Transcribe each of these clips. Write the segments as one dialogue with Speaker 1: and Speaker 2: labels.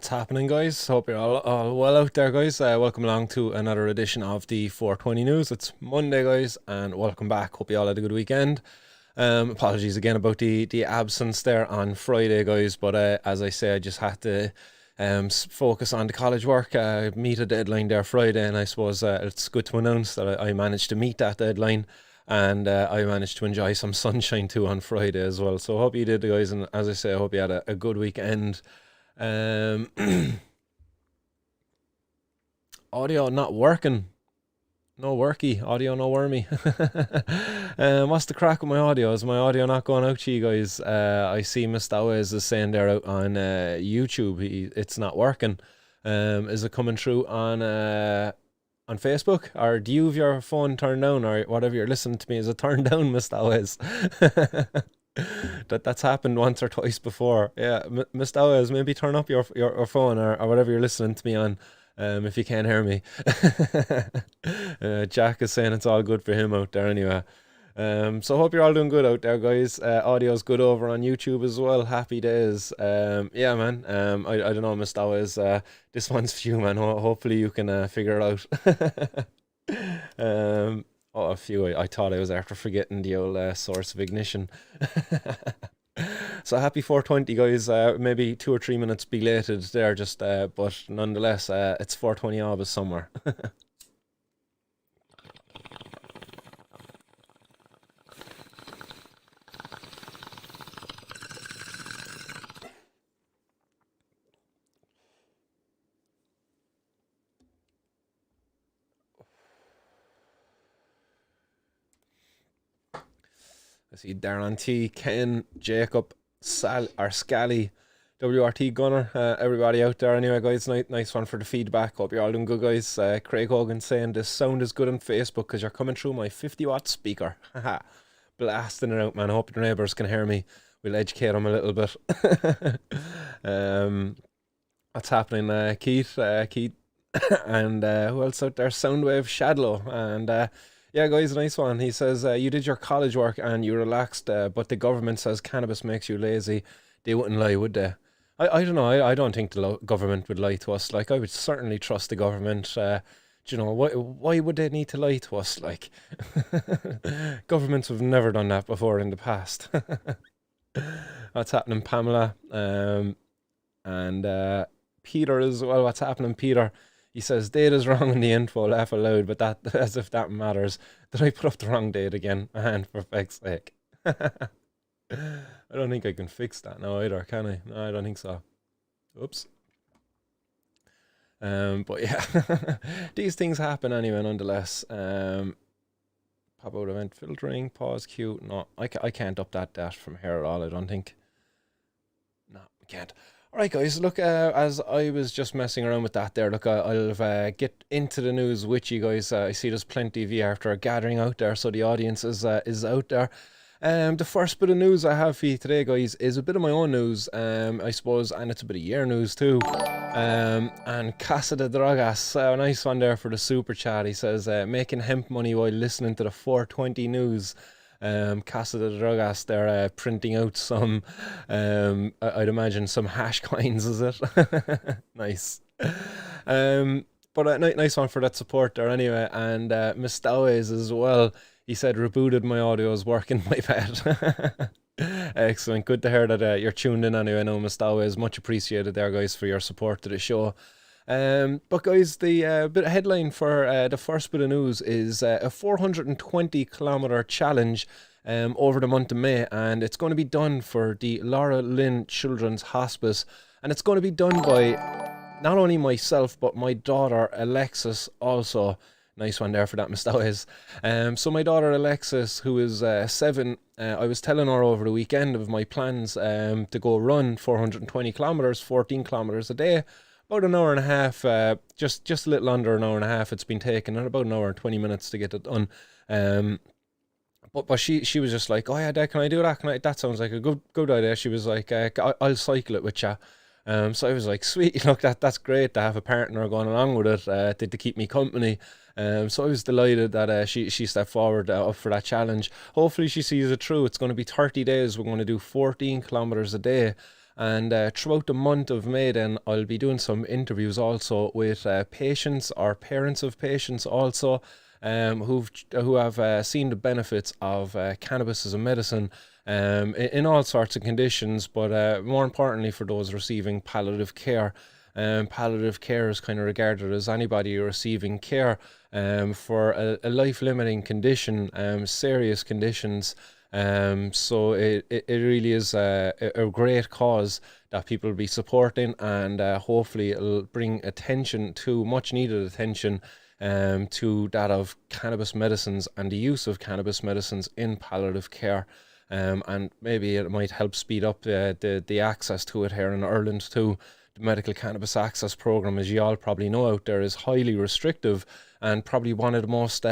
Speaker 1: What's happening, guys? Hope you're all well out there, guys. Welcome along to another edition of the 420 News. It's Monday, guys, and welcome back. Hope you all had a good weekend. Apologies again about the absence there on Friday, guys, but as I say, I just had to focus on the college work, meet a deadline there Friday, and I suppose it's good to announce that I managed to meet that deadline, and I managed to enjoy some sunshine too on Friday as well. So I hope you did, guys, and as I say, I hope you had a good weekend. Audio not working. No worky. Audio no wormy. What's the crack with my audio? Is my audio not going out to you guys? I see Mr. Always is saying there out on YouTube it's not working. Is it coming through on Facebook? Or do you have your phone turned down, or whatever you're listening to me, is it turned down, Mr. Always? That's happened once or twice before. Yeah, Mr. Always, maybe turn up your phone or whatever you're listening to me on, if you can't hear me. Jack is saying it's all good for him out there anyway. So I hope you're all doing good out there, guys. Audio's good over on YouTube as well. Happy days. Yeah, man. I don't know, Mr. Always. This one's for you, man. Hopefully you can figure it out. Oh, a few. I thought I was after forgetting the old source of ignition. So happy 420, guys. Maybe 2 or 3 minutes belated there, just but nonetheless, it's 420 August somewhere. I see Darren T, Ken, Jacob, Scally, WRT Gunner, everybody out there anyway, guys. Nice one for the feedback. Hope you're all doing good, guys. Craig Hogan saying the sound is good on Facebook because you're coming through my 50-watt speaker. Haha, blasting it out, man. I hope your neighbours can hear me. We'll educate them a little bit. What's happening, Keith? Keith and who else out there? Soundwave Shadlow and yeah, guys, nice one. He says, you did your college work and you relaxed, but the government says cannabis makes you lazy. They wouldn't lie, would they? I don't know. I don't think the government would lie to us. Like, I would certainly trust the government. Do you know, why would they need to lie to us? Like, governments have never done that before in the past. What's happening, Pamela? And Peter as well. What's happening, Peter? He says, date is wrong in the info, laugh aloud, but that as if that matters. Did I put up the wrong date again? And for feck's sake. I don't think I can fix that now either, can I? No, I don't think so. Oops. But yeah, these things happen anyway, nonetheless. Pop out event filtering, pause queue. No, I can't up that from here at all, I don't think. No, I can't. Alright, guys, look, as I was just messing around with that there, look, I'll get into the news with you guys. I see there's plenty of you after gathering out there, so the audience is out there. The first bit of news I have for you today, guys, is a bit of my own news, I suppose, and it's a bit of year news too. And Casa de Drogas, a nice one there for the super chat. He says, making hemp money while listening to the 420 news. Casa de Drogas, they're printing out some, I'd imagine some hash coins, is it? Nice. But nice one for that support there anyway. And Mistaways as well. He said, rebooted, my audio is working, my bad. Excellent. Good to hear that you're tuned in anyway. No, Mistaways, much appreciated there, guys, for your support to the show. But guys, the bit of headline for the first bit of news is a 420-kilometre challenge over the month of May, and it's going to be done for the Lauralynn Children's Hospice, and it's going to be done by not only myself but my daughter Alexis also. Nice one there for that, Mr. Always. So my daughter Alexis, who is 7, I was telling her over the weekend of my plans to go run 420 kilometres, 14 kilometres a day. About an hour and a half, just a little under an hour and a half it's been taken, and about an hour and 20 minutes to get it done. But she was just like, oh yeah, Dad, can I do that? That sounds like a good idea. She was like, I'll cycle it with you. So I was like, sweet, look, that's great to have a partner going along with it, to keep me company. So I was delighted that she stepped forward up for that challenge. Hopefully she sees it through. It's going to be 30 days. We're going to do 14 kilometres a day. And throughout the month of May, then I'll be doing some interviews also with patients or parents of patients also, who have seen the benefits of cannabis as a medicine in all sorts of conditions, but more importantly for those receiving palliative care. Palliative care is kind of regarded as anybody receiving care for a life-limiting condition, serious conditions. So it really is a great cause that people will be supporting, and hopefully it'll bring attention to, much needed attention, to that of cannabis medicines and the use of cannabis medicines in palliative care. And maybe it might help speed up the access to it here in Ireland too. The Medical Cannabis Access Programme, as you all probably know out there, is highly restrictive and probably one of the most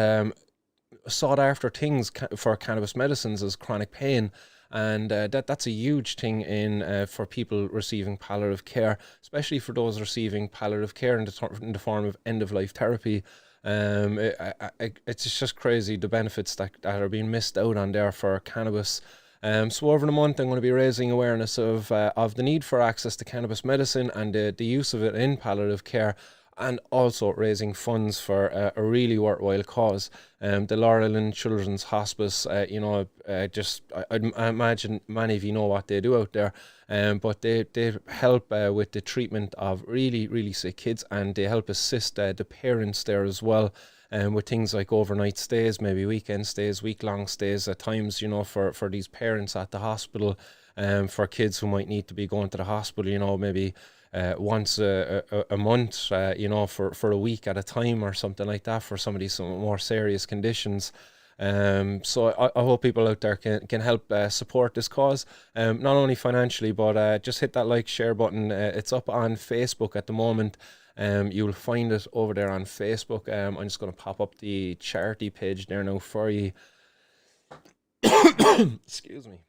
Speaker 1: sought after things for cannabis medicines is chronic pain. And that's a huge thing in for people receiving palliative care, especially for those receiving palliative care in the form of end-of-life therapy. It's just crazy the benefits that are being missed out on there for cannabis. So over the month, I'm going to be raising awareness of the need for access to cannabis medicine and the use of it in palliative care, and also raising funds for a really worthwhile cause. The Lauralynn Children's Hospice, I imagine many of you know what they do out there, but they help with the treatment of really, really sick kids, and they help assist the parents there as well. With things like overnight stays, maybe weekend stays, week-long stays at times, for these parents at the hospital, for kids who might need to be going to the hospital, maybe once a month, for a week at a time or something like that for some of these more serious conditions. So I hope people out there can help support this cause, not only financially, but just hit that like, share button. It's up on Facebook at the moment. You'll find it over there on Facebook. I'm just going to pop up the charity page there now for you. Excuse me.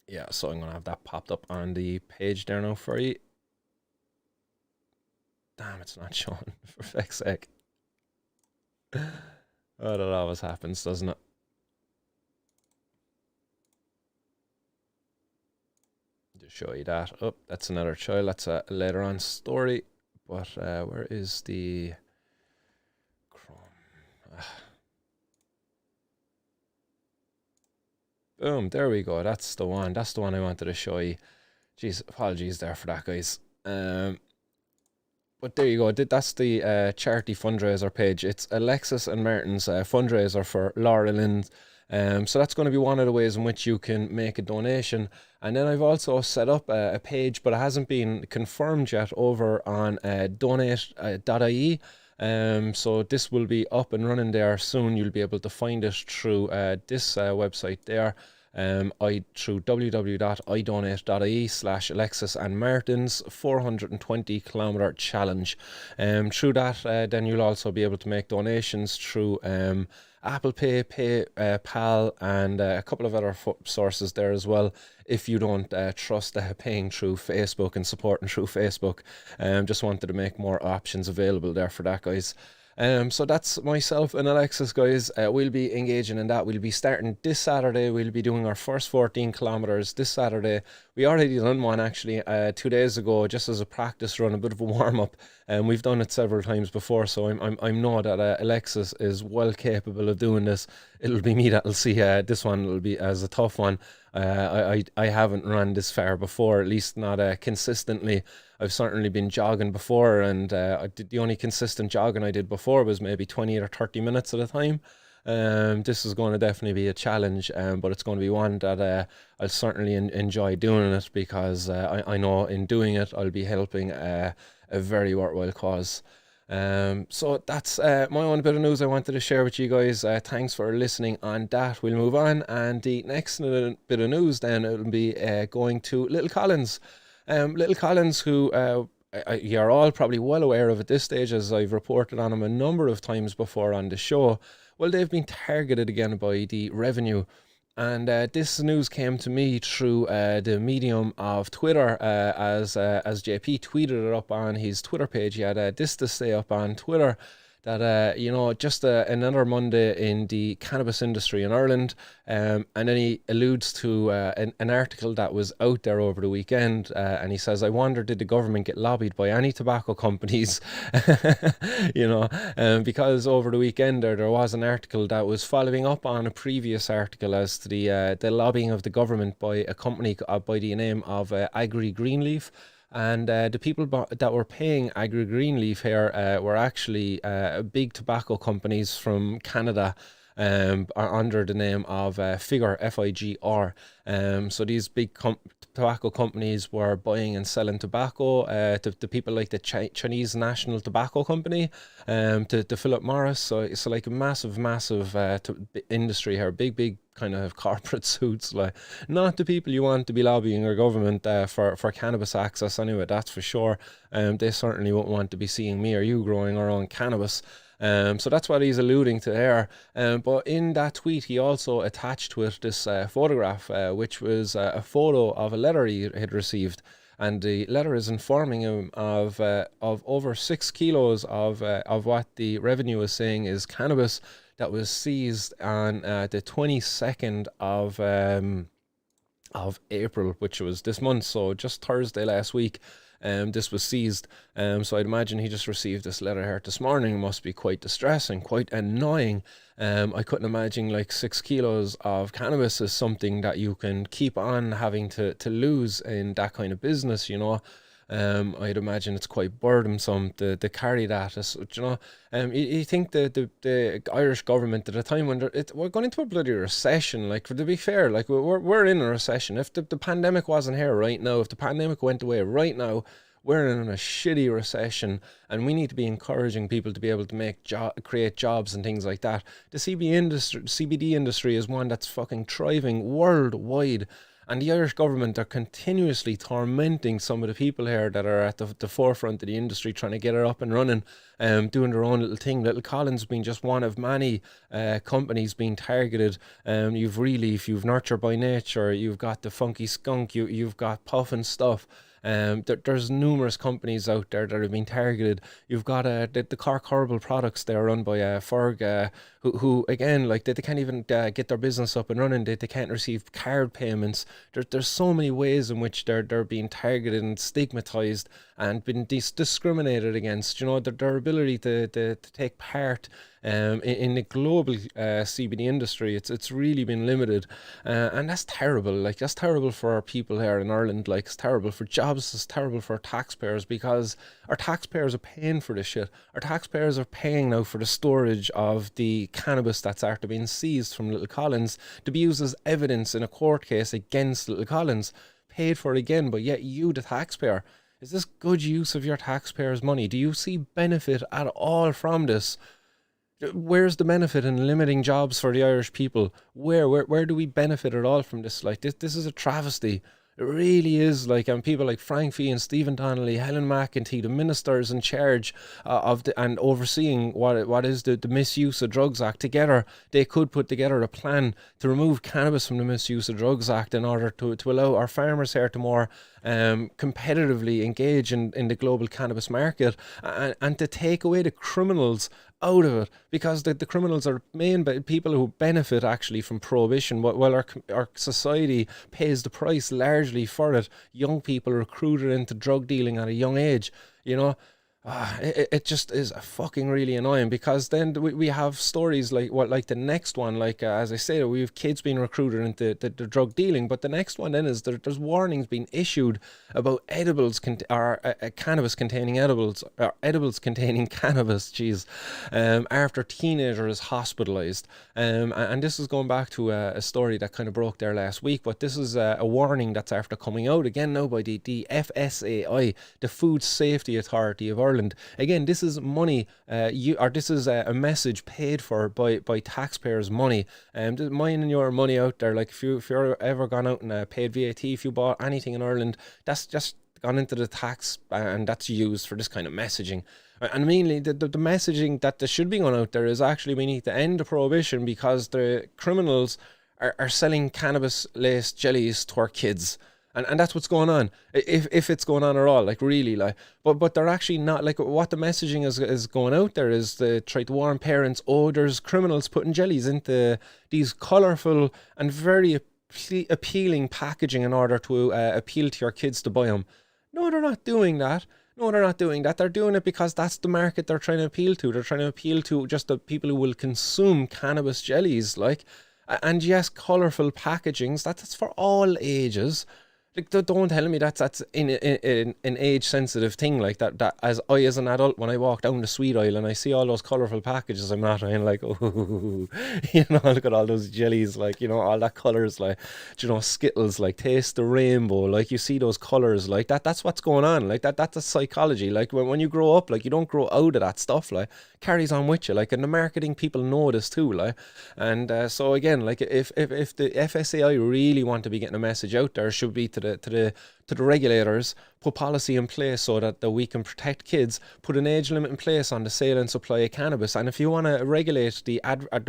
Speaker 1: Yeah, so I'm going to have that popped up on the page there now for you. Damn, it's not showing, for feck's sake. Oh, that always happens, doesn't it? Just show you that. Oh, that's another child. That's a later on story. But where is the Chrome? Boom, there we go. That's the one. That's the one I wanted to show you. Jeez, apologies there for that, guys. But there you go. That's the charity fundraiser page. It's Alexis and Martin's fundraiser for Lauralynn. So that's going to be one of the ways in which you can make a donation. And then I've also set up a page, but it hasn't been confirmed yet, over on donate.ie. So this will be up and running there soon. You'll be able to find it through this website there. Through www.idonate.ie/Alexis and Martin's 420 kilometer challenge. Through that, then you'll also be able to make donations through Apple Pay, PayPal, and a couple of other sources there as well, if you don't trust paying through Facebook and supporting through Facebook. Just wanted to make more options available there for that, guys. So that's myself and Alexis, guys. We'll be engaging in that. We'll be starting this Saturday. We'll be doing our first 14 kilometers this Saturday. We already done one actually 2 days ago, just as a practice run, a bit of a warm up. And we've done it several times before, so I know that Alexis is well capable of doing this. It'll be me that'll see this one. Will be as a tough one. I haven't run this far before, at least not consistently. I've certainly been jogging before, and the only consistent jogging I did before was maybe 20 or 30 minutes at a time. This is going to definitely be a challenge, but it's going to be one that I'll certainly enjoy doing it, because I know in doing it I'll be helping a very worthwhile cause. So that's my own bit of news I wanted to share with you guys. Thanks for listening on that. We'll move on, and the next bit of news then, it'll be going to Little Collins. Little Collins, who you're all probably well aware of at this stage, as I've reported on him a number of times before on the show. Well, they've been targeted again by the revenue. And this news came to me through the medium of Twitter, as JP tweeted it up on his Twitter page. He had this to say up on Twitter, that just another Monday in the cannabis industry in Ireland. And then he alludes to an article that was out there over the weekend, and he says, "I wonder, did the government get lobbied by any tobacco companies?" Because over the weekend there was an article that was following up on a previous article as to the lobbying of the government by a company by the name of Agri Greenleaf. And the people that were paying Agri Greenleaf here were actually big tobacco companies from Canada, are under the name of Figure, FIGR. So these big tobacco companies were buying and selling tobacco to people like the Chinese National Tobacco Company, to Philip Morris. So like a massive industry here, big kind of corporate suits, like not the people you want to be lobbying our government for cannabis access anyway, that's for sure. They certainly won't want to be seeing me or you growing our own cannabis. So that's what he's alluding to there. But in that tweet, he also attached to it this photograph, which was a photo of a letter he had received. And the letter is informing him of over 6 kilos of what the revenue is saying is cannabis that was seized on the 22nd of April, which was this month, so just Thursday last week. This was seized. So I'd imagine he just received this letter here this morning. It must be quite distressing, quite annoying. I couldn't imagine like 6 kilos of cannabis is something that you can keep on having to lose in that kind of business, I'd imagine it's quite burdensome to carry that. You think the Irish government at a time when we're going into a bloody recession, like, to be fair, like we're in a recession. If the pandemic wasn't here right now, if the pandemic went away right now, we're in a shitty recession, and we need to be encouraging people to be able to create jobs and things like that. The CBD industry is one that's fucking thriving worldwide. And the Irish government are continuously tormenting some of the people here that are at the forefront of the industry, trying to get it up and running, doing their own little thing. Little Collins being just one of many companies being targeted. You've Nurture by Nature, you've got the Funky Skunk, you've got Puff and Stuff. There's numerous companies out there that have been targeted. You've got the Cork Herbal Products. They're run by Ferg, who again, like, they can't even get their business up and running. They can't receive card payments. There's so many ways in which they're being targeted and stigmatized and been discriminated against. Their ability to take part in the global CBD industry, it's really been limited, and that's terrible. Like, that's terrible for our people here in Ireland. Like, it's terrible for jobs, it's terrible for our taxpayers, because our taxpayers are paying for this shit. Our taxpayers are paying now for the storage of the cannabis that's after being seized from Little Collins to be used as evidence in a court case against Little Collins, paid for again, but yet you, the taxpayer, is this good use of your taxpayers' money? Do you see benefit at all from this? Where's the benefit in limiting jobs for the Irish people? Where do we benefit at all from this? Like, this is a travesty. It really is. Like, and people like Frank Fee and Stephen Donnelly, Helen McEntee, the ministers in charge and overseeing what is the Misuse of Drugs Act, together they could put together a plan to remove cannabis from the Misuse of Drugs Act in order to allow our farmers here to more competitively engage in the global cannabis market, and to take away the criminals out of it, because the criminals are main people who benefit actually from prohibition, while our society pays the price largely for it. Young people recruited into drug dealing at a young age, it just is fucking really annoying, because then we have stories like the next one, as I say, we have kids being recruited into the drug dealing, but the next one then is there's warnings being issued about edibles cannabis containing edibles, or edibles containing cannabis, after teenager is hospitalised, and this is going back to a story that kind of broke there last week, but this is a warning that's after coming out again now by the FSAI, the Food Safety Authority of Ireland. Again, this is money, this is a message paid for by taxpayers' money. Mine and your money out there. Like, if you're ever gone out and paid VAT, if you bought anything in Ireland, that's just gone into the tax, and that's used for this kind of messaging. And mainly the messaging that should be going out there is actually, we need to end the prohibition, because the criminals are selling cannabis-laced jellies to our kids. And that's what's going on, if it's going on at all, like really, like. But they're actually not, like, what the messaging is going out there is to try to warn parents, oh, there's criminals putting jellies into these colourful and very appealing packaging in order to appeal to your kids to buy them. No, they're not doing that. No, they're not doing that. They're doing it because that's the market they're trying to appeal to. They're trying to appeal to just the people who will consume cannabis jellies, like. And yes, colourful packagings, that's for all ages. Like, don't tell me that's in an age sensitive thing like that. That as an adult, when I walk down the sweet aisle and I see all those colourful packages, I'm like, oh, look at all those jellies, like, all that colours, like, Skittles, like, taste the rainbow, like, you see those colours, like that. That's what's going on, like that's a psychology. Like, when you grow up, like, you don't grow out of that stuff, like, carries on with you, like, and the marketing people know this too, like. And so again, like, if the FSAI really want to be getting a message out there, should be to the regulators, put policy in place so that we can protect kids, put an age limit in place on the sale and supply of cannabis. And if you want to regulate the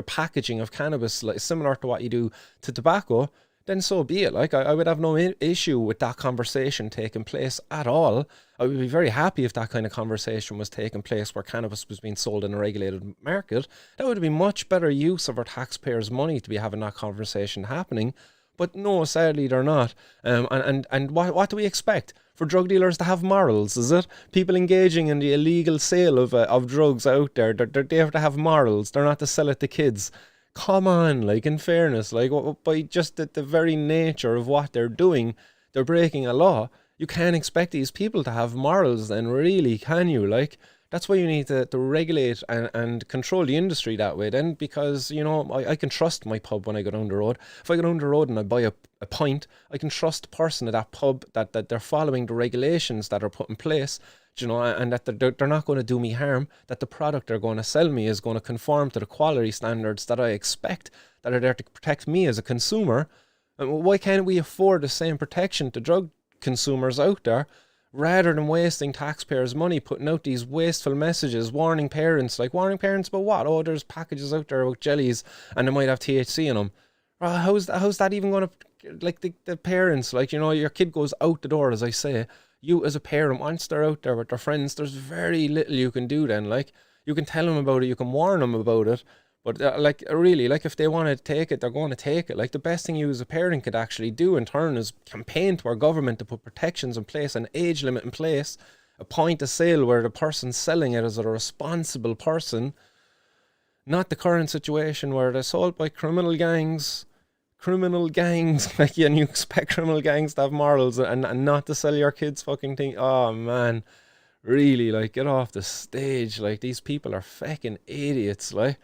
Speaker 1: packaging of cannabis, like, similar to what you do to tobacco, then so be it. Like, I would have no issue with that conversation taking place at all. I would be very happy if that kind of conversation was taking place where cannabis was being sold in a regulated market. That would be much better use of our taxpayers' money to be having that conversation happening. But no, sadly they're not. And what do we expect? For drug dealers to have morals, is it? People engaging in the illegal sale of drugs out there, they have to have morals. They're not to sell it to kids. Come on, like, in fairness, like, by just the very nature of what they're doing, they're breaking a law. You can't expect these people to have morals then, really, can you? Like, that's why you need to regulate and control the industry that way then, because, I can trust my pub when I go down the road. If I go down the road and I buy a pint, I can trust the person at that pub that they're following the regulations that are put in place, and that they're not going to do me harm, that the product they're going to sell me is going to conform to the quality standards that I expect, that are there to protect me as a consumer. And why can't we afford the same protection to drug consumers out there, rather than wasting taxpayers' money putting out these wasteful messages, warning parents about what? Oh, there's packages out there with jellies and they might have THC in them. How's that even going to, like, the parents, like, your kid goes out the door, as I say, you as a parent, once they're out there with their friends, there's very little you can do then. Like, you can tell them about it, you can warn them about it, but really, like, if they want to take it, they're going to take it. Like, the best thing you as a parent could actually do in turn is campaign to our government to put protections in place, an age limit in place, a point of sale where the person selling it is a responsible person, not the current situation where they're sold by criminal gangs, like, and you expect criminal gangs to have morals and not to sell your kids fucking thing. Oh man, really, like, get off the stage. Like, these people are fucking idiots, like.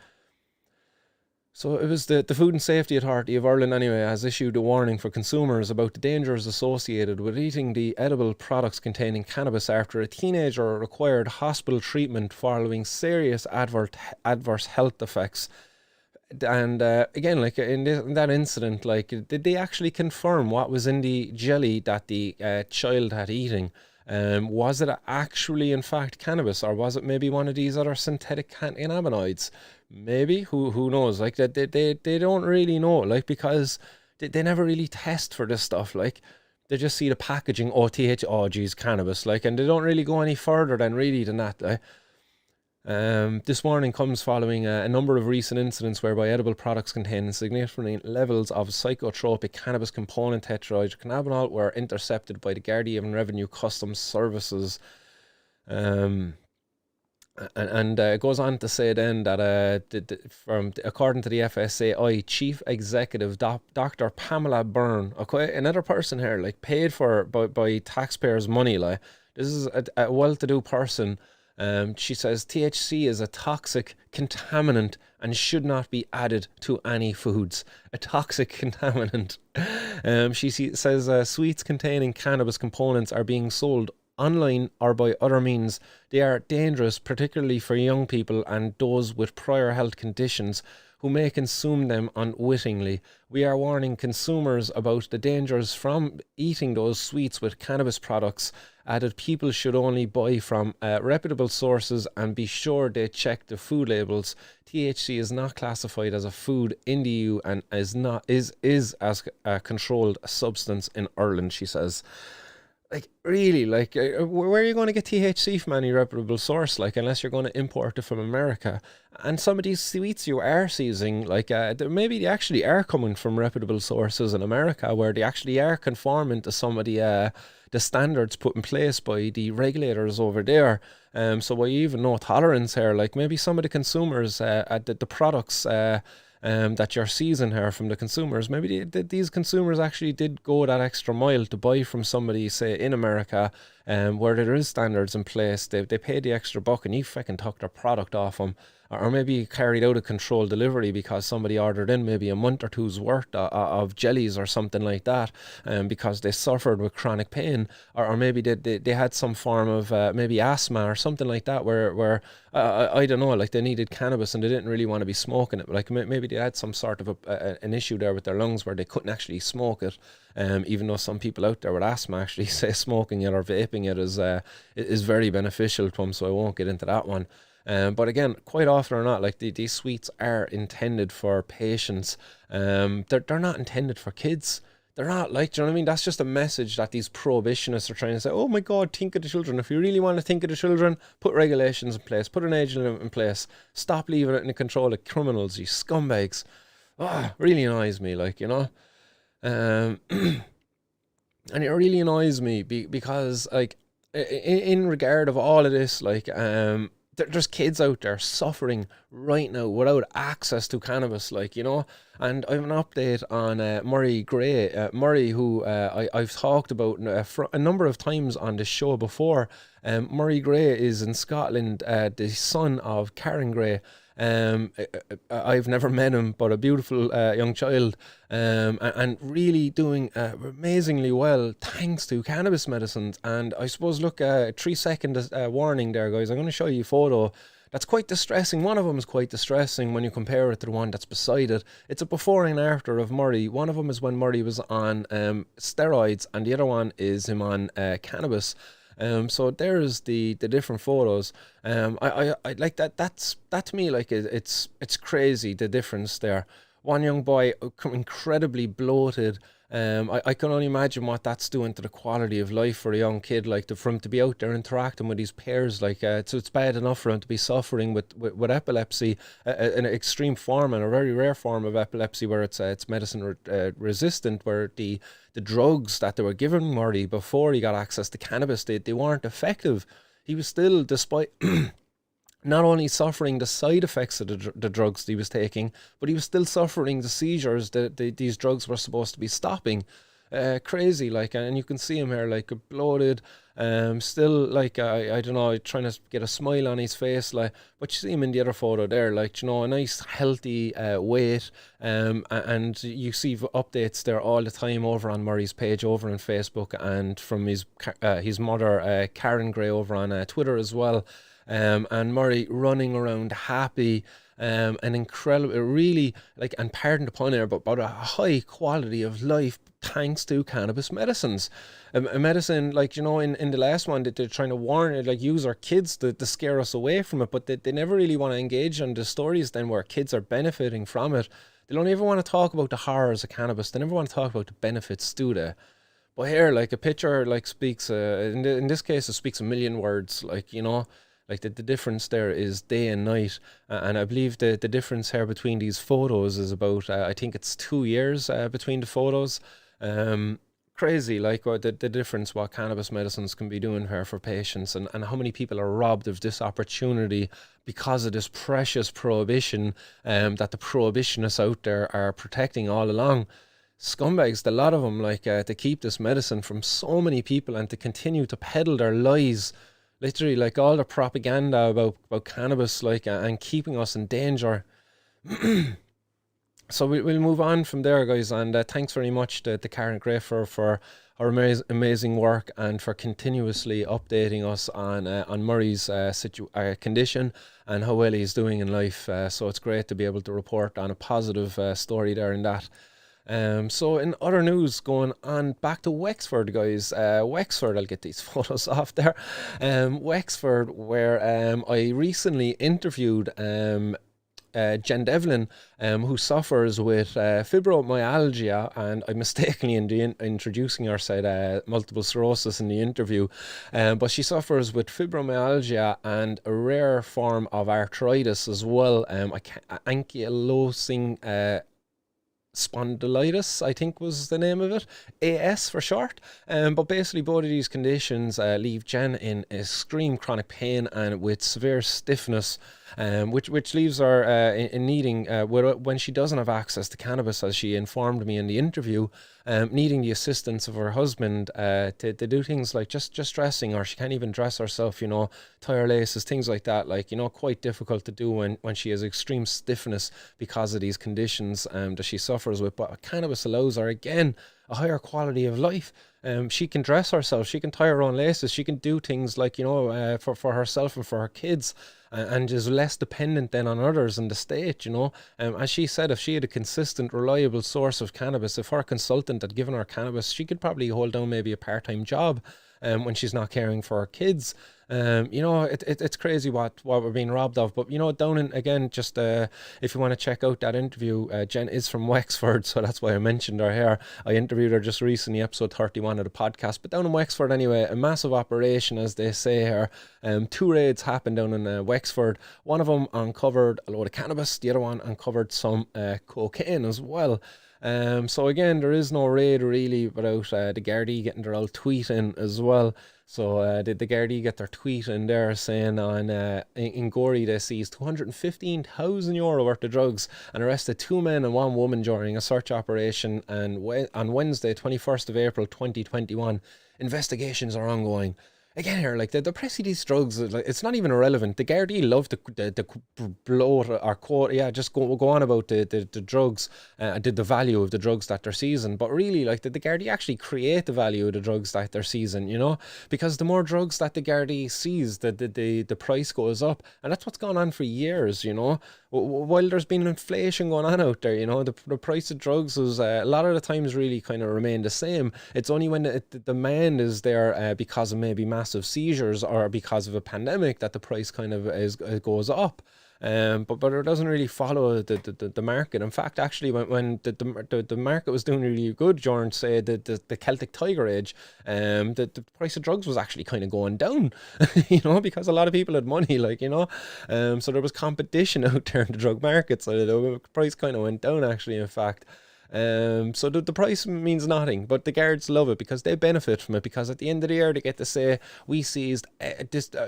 Speaker 1: So it was the Food and Safety Authority of Ireland anyway has issued a warning for consumers about the dangers associated with eating the edible products containing cannabis after a teenager required hospital treatment following serious adverse health effects. And again, like, in that incident, like, did they actually confirm what was in the jelly that the child had eating? Was it actually, in fact, cannabis, or was it maybe one of these other synthetic cannabinoids? Maybe, who knows? Like, they don't really know, like, because they never really test for this stuff. Like, they just see the packaging, geez, cannabis, like, and they don't really go any further than that. Like. This warning comes following a number of recent incidents whereby edible products containing significant levels of psychotropic cannabis component tetrahydrocannabinol were intercepted by the Gardaí and Revenue Customs Services. And it goes on to say then that according to the FSAI Chief Executive Dr. Pamela Byrne, okay, another person here, like, paid for by taxpayers' money, like, this is a well-to-do person. She says THC is a toxic contaminant and should not be added to any foods. A toxic contaminant. She says sweets containing cannabis components are being sold online or by other means. They are dangerous, particularly for young people and those with prior health conditions who may consume them unwittingly. We are warning consumers about the dangers from eating those sweets with cannabis products, added people should only buy from reputable sources and be sure they check the food labels. THC is not classified as a food in the EU and is as a controlled substance in Ireland, she says. Like, really, like, where are you going to get THC from any reputable source, like, unless you're going to import it from America? And some of these sweets you are seizing, like, maybe they actually are coming from reputable sources in America, where they actually are conforming to some of the standards put in place by the regulators over there. So why even no tolerance here? Like, maybe some of the consumers, the products, that you're seizing here from the consumers, maybe these consumers actually did go that extra mile to buy from somebody, say, in America, where there is standards in place. They paid the extra buck and you fucking took their product off them. Or maybe carried out a controlled delivery because somebody ordered in maybe a month or two's worth of jellies or something like that, because they suffered with chronic pain, or maybe they had some form of maybe asthma or something like that, where I don't know, like they needed cannabis and they didn't really want to be smoking it. Like maybe they had some sort of an issue there with their lungs where they couldn't actually smoke it, even though some people out there with asthma actually say smoking it or vaping it is very beneficial to them, so I won't get into that one. But again, quite often or not, like these sweets are intended for patients. They're not intended for kids. They're not, like, do you know what I mean? That's just a message that these prohibitionists are trying to say. Oh my God, think of the children. If you really want to think of the children, put regulations in place, put an age limit in place. Stop leaving it in the control of criminals, you scumbags. Oh, really annoys me, like, you know. And it really annoys me because, like, in regard of all of this, like, there's kids out there suffering right now without access to cannabis, like, you know. And I have an update on Murray Gray. Murray, who I've talked about a number of times on this show before. Murray Gray is in Scotland, the son of Karen Gray. I've never met him, but a beautiful young child, and really doing amazingly well thanks to cannabis medicines. And I suppose, look, 3-second warning there, guys. I'm going to show you a photo that's quite distressing. One of them is quite distressing when you compare it to the one that's beside it. It's a before and after of Murray. One of them is when Murray was on steroids, and the other one is him on cannabis. So there's the different photos. I like that. That to me, like, it's crazy, the difference there. One young boy incredibly bloated. I can only imagine what that's doing to the quality of life for a young kid, like for him to be out there interacting with his peers. Like, so it's bad enough for him to be suffering with epilepsy, an extreme form and a very rare form of epilepsy where it's medicine resistant, where the drugs that they were giving Murray before he got access to cannabis, they weren't effective. He was still, despite not only suffering the side effects of the drugs he was taking, but he was still suffering the seizures that these drugs were supposed to be stopping. Crazy, like, and you can see him here, like, bloated, still, like, I don't know, trying to get a smile on his face, like, but you see him in the other photo there, like, you know, a nice healthy weight, and you see updates there all the time over on Murray's page over on Facebook, and from his mother, Karen Gray, over on Twitter as well. And Murray running around happy, and incredible, really, like, and pardon the pun here, but about a high quality of life thanks to cannabis medicines. A medicine, like, you know, in the last one, that they're trying to warn it, like, use our kids to scare us away from it, but they never really want to engage on the stories then where kids are benefiting from it. They don't ever want to talk about the horrors of cannabis. They never want to talk about the benefits, do they? But here, like, a picture, like, speaks, in this case, it speaks a million words, like, you know. Like, the difference there is day and night, and I believe the difference here between these photos is about, I think it's 2 years between the photos. Crazy, like, what the difference what cannabis medicines can be doing here for patients, and how many people are robbed of this opportunity because of this precious prohibition that the prohibitionists out there are protecting all along. Scumbags, a lot of them, like, to keep this medicine from so many people and to continue to peddle their lies. Literally, like, all the propaganda about cannabis, like, and keeping us in danger. So we'll move on from there, guys, and thanks very much to Karen Gray for her amazing work and for continuously updating us on Murray's condition and how well he's doing in life. So it's great to be able to report on a positive story there in that. So in other news going on, back to Wexford, guys. Wexford, I'll get these photos off there. Wexford, where I recently interviewed Jen Devlin, who suffers with fibromyalgia, and I mistakenly introducing her said multiple sclerosis in the interview, but she suffers with fibromyalgia and a rare form of arthritis as well. Ankylosing spondylitis, I think was the name of it, AS for short. But basically both of these conditions leave Jen in extreme chronic pain and with severe stiffness, which leaves her in needing, when she doesn't have access to cannabis, as she informed me in the interview, needing the assistance of her husband to do things like just dressing, or she can't even dress herself, tie her laces, things like that, quite difficult to do when she has extreme stiffness because of these conditions that she suffers with. But cannabis allows her, again, a higher quality of life. She can dress herself, she can tie her own laces, she can do things like, for herself and for her kids, and is less dependent then on others in the state, As she said, if she had a consistent, reliable source of cannabis, if her consultant had given her cannabis, she could probably hold down maybe a part-time job when she's not caring for her kids. It's crazy what we're being robbed of. But, down in, again, just if you want to check out that interview, Jen is from Wexford, so that's why I mentioned her here. I interviewed her just recently, episode 31 of the podcast. But down in Wexford anyway, a massive operation, as they say here. 2 raids happened down in Wexford. One of them uncovered a load of cannabis, the other one uncovered some cocaine as well. So again, there is no raid really without the Gardaí getting their old tweet in as well. So did the Gardaí get their tweet in there saying in Gorey they seized €215,000 worth of drugs and arrested 2 men and 1 woman during a search operation, and on Wednesday 21st of April 2021. Investigations are ongoing. Again here, like the price of these drugs, it's not even irrelevant. The Gardaí love to blow it or quote, just go on about the drugs, the value of the drugs that they're seizing. But really, like the Gardaí actually create the value of the drugs that they're seizing, because the more drugs that the Gardaí seize, the price goes up. And that's what's gone on for years, While there's been inflation going on out there, the price of drugs is a lot of the times really kind of remain the same. It's only when the demand is there because of maybe massive seizures or because of a pandemic that the price kind of goes up. But it doesn't really follow the market. In fact, actually, when the market was doing really good during, say, the Celtic Tiger Age, the price of drugs was actually kind of going down, because a lot of people had money, so there was competition out there in the drug market, so the price kind of went down, actually, in fact. So the price means nothing, but the guards love it because they benefit from it, because at the end of the year they get to say, we seized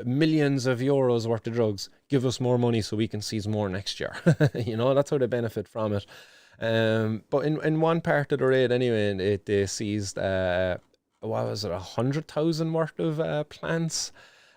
Speaker 1: millions of euros worth of drugs, give us more money so we can seize more next year. That's how they benefit from it. But in one part of the raid anyway, they seized 100,000 worth of plants,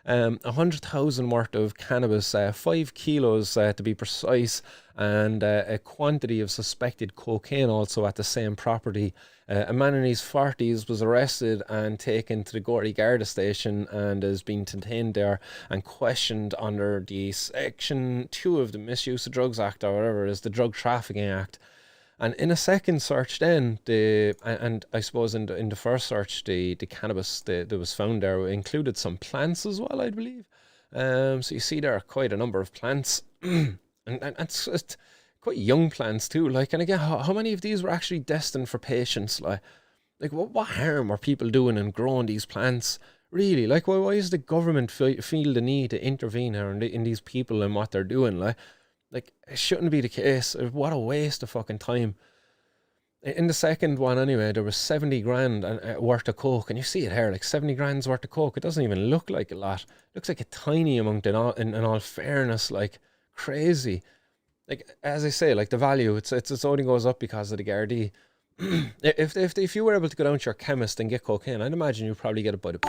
Speaker 1: 100,000 worth of cannabis, 5 kilos to be precise, and a quantity of suspected cocaine also at the same property. A man in his 40s was arrested and taken to the Gorey Garda station and is being detained there and questioned under the Section 2 of the Misuse of Drugs Act, or whatever it is, the Drug Trafficking Act. And in a second search then, and I suppose in the first search, the cannabis that was found there included some plants as well, I believe. So you see there are quite a number of plants, and it's quite young plants too. And again, how many of these were actually destined for patients? What harm are people doing in growing these plants? Really, why is the government feel the need to intervene here in these people and what they're doing? It shouldn't be the case. What a waste of fucking time. In the second one anyway, there was 70 grand worth of coke, and you see it here, 70 grand's worth of coke. It doesn't even look like a lot. It looks like a tiny amount in all fairness, crazy. As I say, the value, it's only goes up because of the Gardaí. if you were able to go down to your chemist and get cocaine, I'd imagine you'd probably get it for a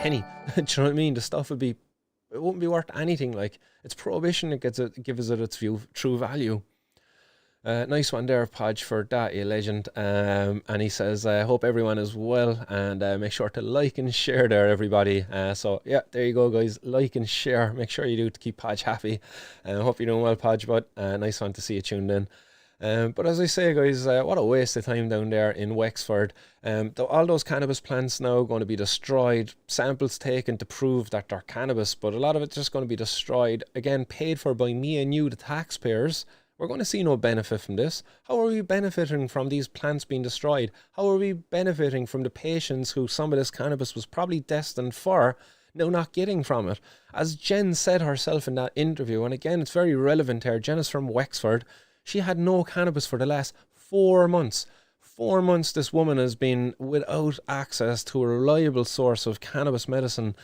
Speaker 1: penny. Do you know what I mean? The stuff it wouldn't be worth anything. It's prohibition that gives it its true value. Nice one there, Podge, for that, you legend. And he says, I hope everyone is well, and make sure to like and share there, everybody. So yeah, there you go, guys. Like and share. Make sure you do to keep Podge happy. I hope you're doing well, Podge, but nice one to see you tuned in. But as I say, guys, what a waste of time down there in Wexford. All those cannabis plants now going to be destroyed, samples taken to prove that they're cannabis, but a lot of it's just going to be destroyed, again, paid for by me and you, the taxpayers. We're going to see no benefit from this. How are we benefiting from these plants being destroyed? How are we benefiting from the patients who some of this cannabis was probably destined for, now not getting from it? As Jen said herself in that interview, and again, it's very relevant here, Jen is from Wexford. She had no cannabis for the last 4 months. 4 months this woman has been without access to a reliable source of cannabis medicine.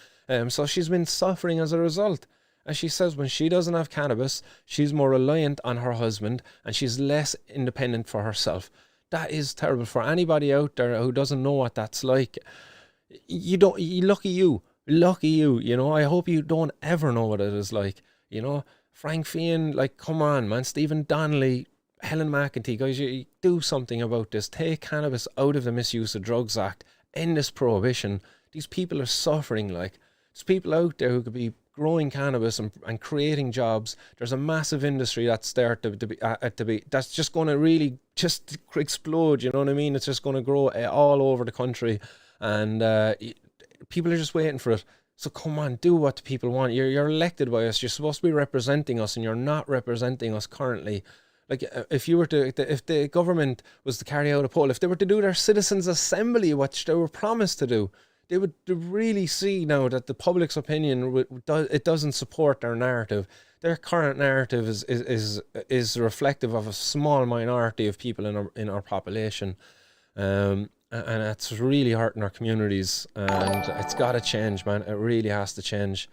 Speaker 1: So she's been suffering as a result. As she says, when she doesn't have cannabis, she's more reliant on her husband and she's less independent for herself. That is terrible for anybody out there who doesn't know what that's like. Lucky you, you know. I hope you don't ever know what it is like, you know. Frank Fian, like, come on, man. Stephen Donnelly, Helen McEntee, guys, you do something about this. Take cannabis out of the Misuse of Drugs Act. End this prohibition. These people are suffering. Like, there's people out there who could be growing cannabis and creating jobs. There's a massive industry that's there to be that's just going to really just explode. You know what I mean? It's just going to grow all over the country, and people are just waiting for it. So come on, do what the people want. You're elected by us. You're supposed to be representing us, and you're not representing us currently. Like, if the government was to carry out a poll, if they were to do their citizens' assembly, which they were promised to do, they would really see now that the public's opinion it doesn't support their narrative. Their current narrative is reflective of a small minority of people in our population, and it's really hurting our communities. And it's got to change, man. It really has to change.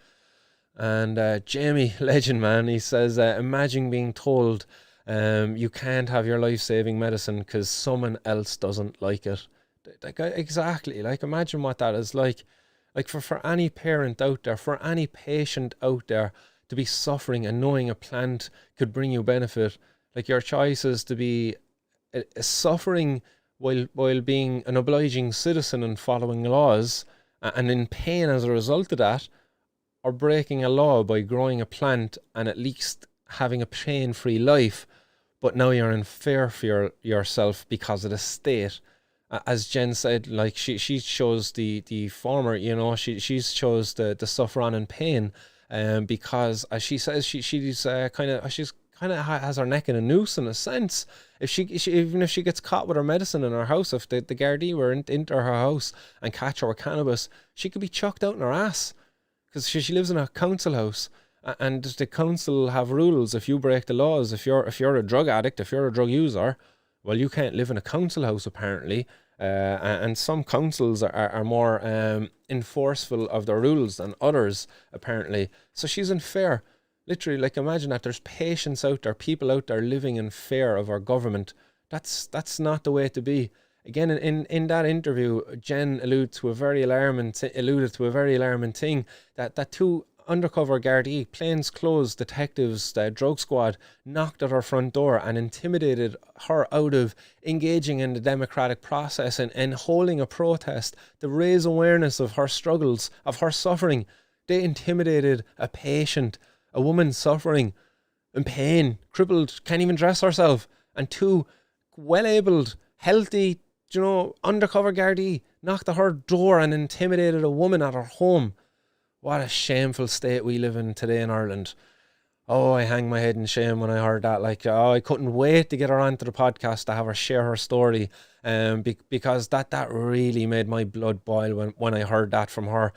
Speaker 1: And Jamie, legend, man, he says, imagine being told you can't have your life-saving medicine because someone else doesn't like it. Like, exactly. Like, imagine what that is like. Like, for any parent out there, for any patient out there to be suffering and knowing a plant could bring you benefit. Like, your choice is to be suffering while being an obliging citizen and following laws, and in pain as a result of that, or breaking a law by growing a plant and at least having a pain-free life, but now you're in fear for yourself because of the state. As Jen said, like, she chose the former, you know, she chose the suffer on in pain, because, as she says, she's kind of has her neck in a noose in a sense. Even if she gets caught with her medicine in her house, if the Gardaí were into her house and catch her with cannabis, she could be chucked out in her ass, because she lives in a council house, and the council have rules. If you break the laws, if you're a drug addict, if you're a drug user, well, you can't live in a council house apparently. And some councils are more enforceful of their rules than others apparently. So she's in fear. Literally, like, imagine that. There's patients out there, people out there living in fear of our government. That's not the way to be. Again, in that interview, Jen alluded to a very alarming thing, that two undercover Gardaí, plainclothes detectives, the drug squad, knocked at her front door and intimidated her out of engaging in the democratic process and holding a protest to raise awareness of her struggles, of her suffering. They intimidated a patient, a woman suffering in pain, crippled, can't even dress herself, and two well-abled, healthy, you know, undercover Gardaí knocked at her door and intimidated a woman at her home. What a shameful state we live in today in Ireland. Oh, I hang my head in shame when I heard that. Like, oh, I couldn't wait to get her onto the podcast to have her share her story, because that really made my blood boil when I heard that from her.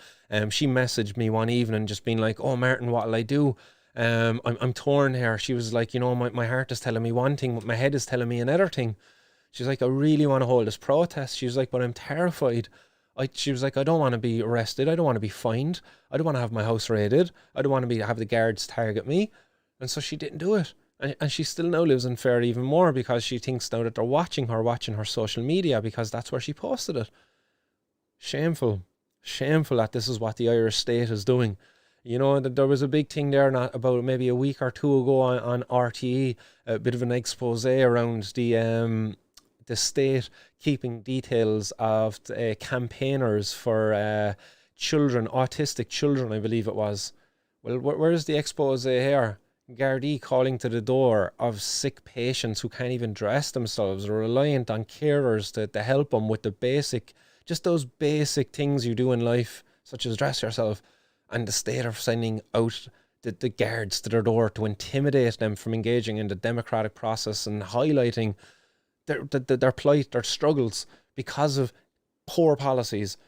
Speaker 1: She messaged me one evening just being like, oh, Martin, what'll I do? I'm torn here. She was like, you know, my heart is telling me one thing, but my head is telling me another thing. She's like, I really want to hold this protest. She was like, but I'm terrified. She was like, I don't want to be arrested. I don't want to be fined. I don't want to have my house raided. I don't want to have the guards target me. And so she didn't do it. And she still now lives in fear even more, because she thinks now that they're watching her social media, because that's where she posted it. Shameful. Shameful that this is what the Irish state is doing. You know, there was a big thing there not about maybe a week or two ago on RTE, a bit of an expose around the state keeping details of campaigners for children, autistic children, I believe it was. Well, where's the expose here? Gardaí calling to the door of sick patients who can't even dress themselves, are reliant on carers to help them with just those basic things you do in life, such as dress yourself. And the state are sending out the guards to their door to intimidate them from engaging in the democratic process and highlighting their plight, their struggles, because of poor policies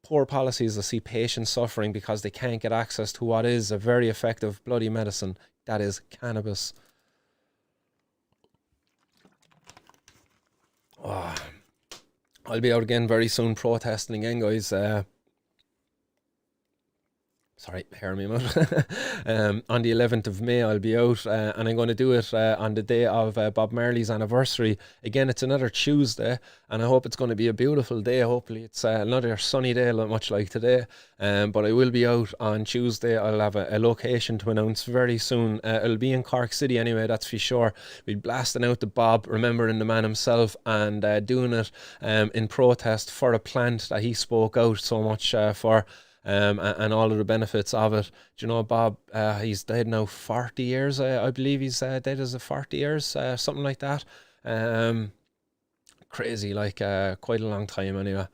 Speaker 1: that see patients suffering because they can't get access to what is a very effective bloody medicine, that is cannabis. Oh, I'll be out again very soon protesting again, guys. Sorry, hear me out. On the 11th of May, I'll be out, and I'm going to do it on the day of Bob Marley's anniversary. Again, it's another Tuesday, and I hope it's going to be a beautiful day. Hopefully, it's another sunny day, much like today. But I will be out on Tuesday. I'll have a location to announce very soon. It'll be in Cork City anyway, that's for sure. We'll be blasting out the Bob, remembering the man himself, and doing it in protest for a plant that he spoke out so much for. And all of the benefits of it. Do you know, Bob, he's dead now 40 years. I believe he's dead as a 40 years, something like that. Crazy, like quite a long time anyway.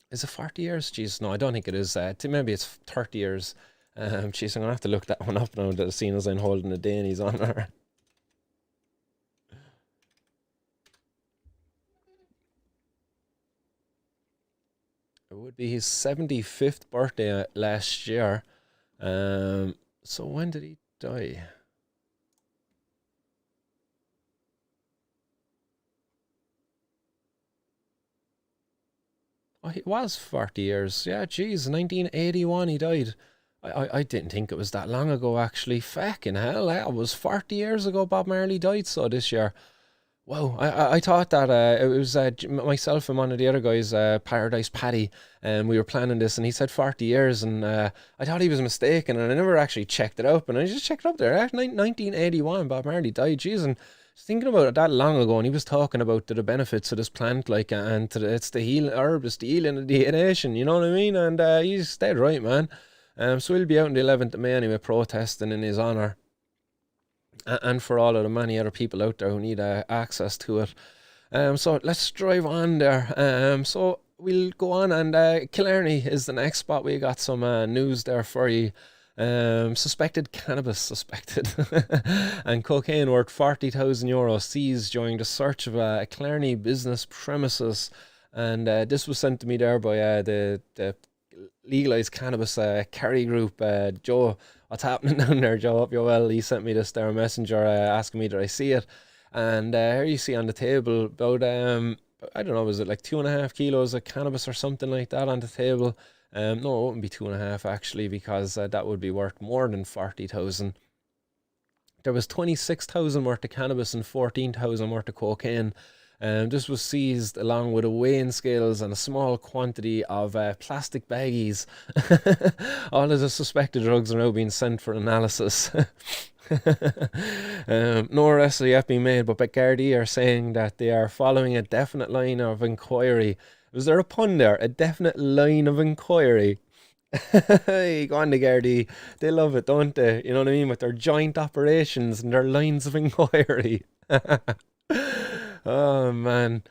Speaker 1: Is it 40 years? Jeez, no, I don't think it is. Maybe it's 30 years. Jeez, I'm going to have to look that one up now, seeing as I'm holding a day and he's on her. It would be his 75th birthday last year. So when did he die? Oh, he was 40 years. Yeah, geez, 1981 he died. I didn't think it was that long ago, actually. Fucking hell, that was 40 years ago Bob Marley died, so this year. Wow, I thought that it was myself and one of the other guys, Paradise Paddy, and we were planning this, and he said 40 years, and I thought he was mistaken, and I never actually checked it up, and I just checked it up there. 1981, Bob Marley died. Jeez, and thinking about it that long ago, and he was talking about the benefits of this plant, like, and it's the healing herb, it's the healing of the nation, you know what I mean? And he's dead right, man. So we'll be out on the 11th of May anyway, protesting in his honour. And for all of the many other people out there who need access to it. So let's drive on there. So we'll go on, and Killarney is the next spot. We got some news there for you. Suspected cannabis and cocaine worth €40,000 seized during the search of a Killarney business premises. And this was sent to me there by the Legalize Cannabis Kerry group. Joe, what's happening down there, Joe? Hope you're well. He sent me this there messenger asking me did I see it. And here you see on the table about I don't know, was it like 2.5 kilos of cannabis or something like that on the table? No, it wouldn't be 2.5 actually, because that would be worth more than 40,000. There was 26,000 worth of cannabis and 14,000 worth of cocaine. This was seized along with a weighing scales and a small quantity of plastic baggies. All of the suspected drugs are now being sent for analysis. No arrests are yet being made, but Gardaí are saying that they are following a definite line of inquiry. Was there a pun there? A definite line of inquiry. Hey, go on the Gardaí. They love it, don't they? You know what I mean? With their joint operations and their lines of inquiry. Oh man,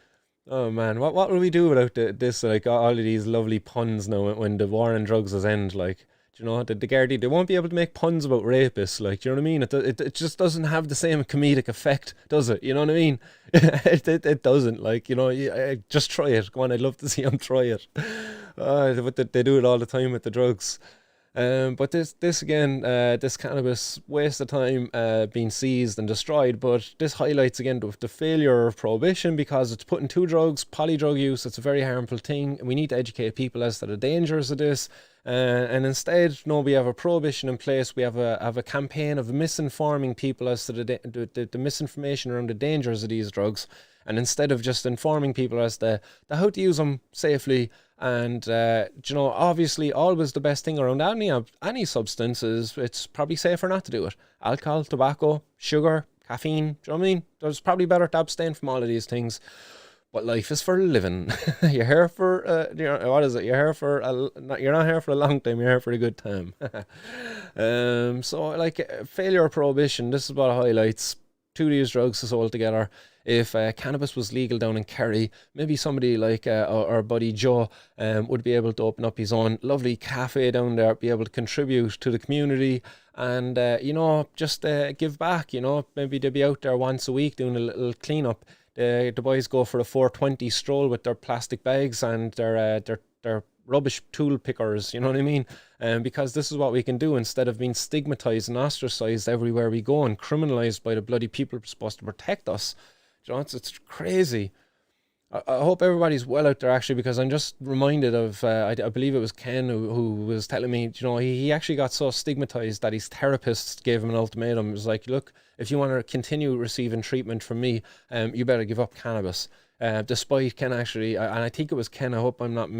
Speaker 1: what will we do without this? Like all of these lovely puns now when the war on drugs has end. Like, do you know the Gardaí? They won't be able to make puns about rapists. Like, do you know what I mean? It just doesn't have the same comedic effect, does it? You know what I mean? it doesn't. Like, you know, just try it. Go on, I'd love to see them try it. But they do it all the time with the drugs. But this again, this cannabis waste of time being seized and destroyed. But this highlights again the failure of prohibition, because it's putting two drugs, polydrug use. It's a very harmful thing. We need to educate people as to the dangers of this. And instead, no, we have a prohibition in place. We have a campaign of misinforming people as to the misinformation around the dangers of these drugs. And instead of just informing people as to how to use them safely, and you know, obviously, always the best thing around any substance is it's probably safer not to do it. Alcohol, tobacco, sugar, caffeine. Do you know what I mean? It's probably better to abstain from all of these things. But life is for living. You're here for, what is it? You're here for, you're not here for a long time, you're here for a good time. So, like, failure of prohibition, this is what it highlights. Two of these drugs are sold together. If cannabis was legal down in Kerry, maybe somebody like our buddy Joe would be able to open up his own lovely cafe down there, be able to contribute to the community and, just give back, maybe they'll be out there once a week doing a little cleanup. The boys go for a 420 stroll with their plastic bags and their rubbish tool pickers, you know what I mean? Because this is what we can do instead of being stigmatized and ostracized everywhere we go and criminalized by the bloody people who are supposed to protect us. It's crazy. I hope everybody's well out there, actually, because I'm just reminded of, I believe it was Ken who was telling me, he actually got so stigmatized that his therapist gave him an ultimatum. It was like, look, if you want to continue receiving treatment from me, you better give up cannabis. Despite Ken actually, and I think it was Ken, I hope I'm not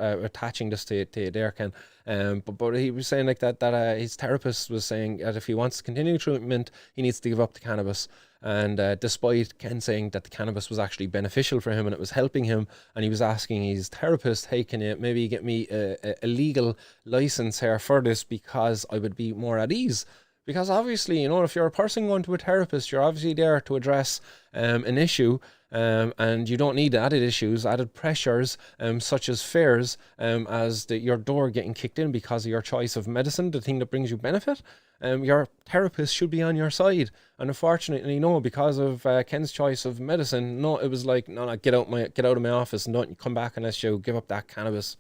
Speaker 1: attaching this to you there, Ken. But he was saying like that his therapist was saying that if he wants to continue treatment, he needs to give up the cannabis. And despite Ken saying that the cannabis was actually beneficial for him and it was helping him, and he was asking his therapist, hey, can you maybe get me a legal license here for this because I would be more at ease? Because obviously, if you're a person going to a therapist, you're obviously there to address an issue, and you don't need added issues, added pressures, such as fears, as your door getting kicked in because of your choice of medicine, the thing that brings you benefit. Your therapist should be on your side. And unfortunately, no, because of Ken's choice of medicine, no, it was like, no, get out of my office and don't come back unless you give up that cannabis.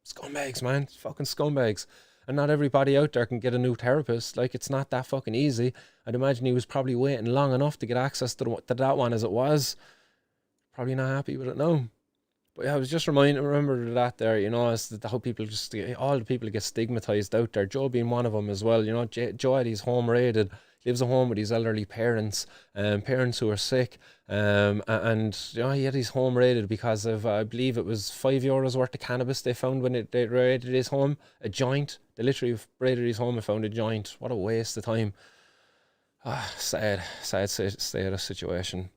Speaker 1: Scumbags, man. Fucking scumbags. And not everybody out there can get a new therapist. Like, it's not that fucking easy. I'd imagine he was probably waiting long enough to get access to that one as it was. Probably not happy with it now. But yeah, I was just remember that there, as how people all the people get stigmatized out there. Joe being one of them as well. Joe had his home raided, lives at home with his elderly parents, parents who are sick, and he had his home raided because of, I believe it was €5 worth of cannabis they found when they raided his home, a joint. They literally raided his home and found a joint. What a waste of time. Sad state of situation.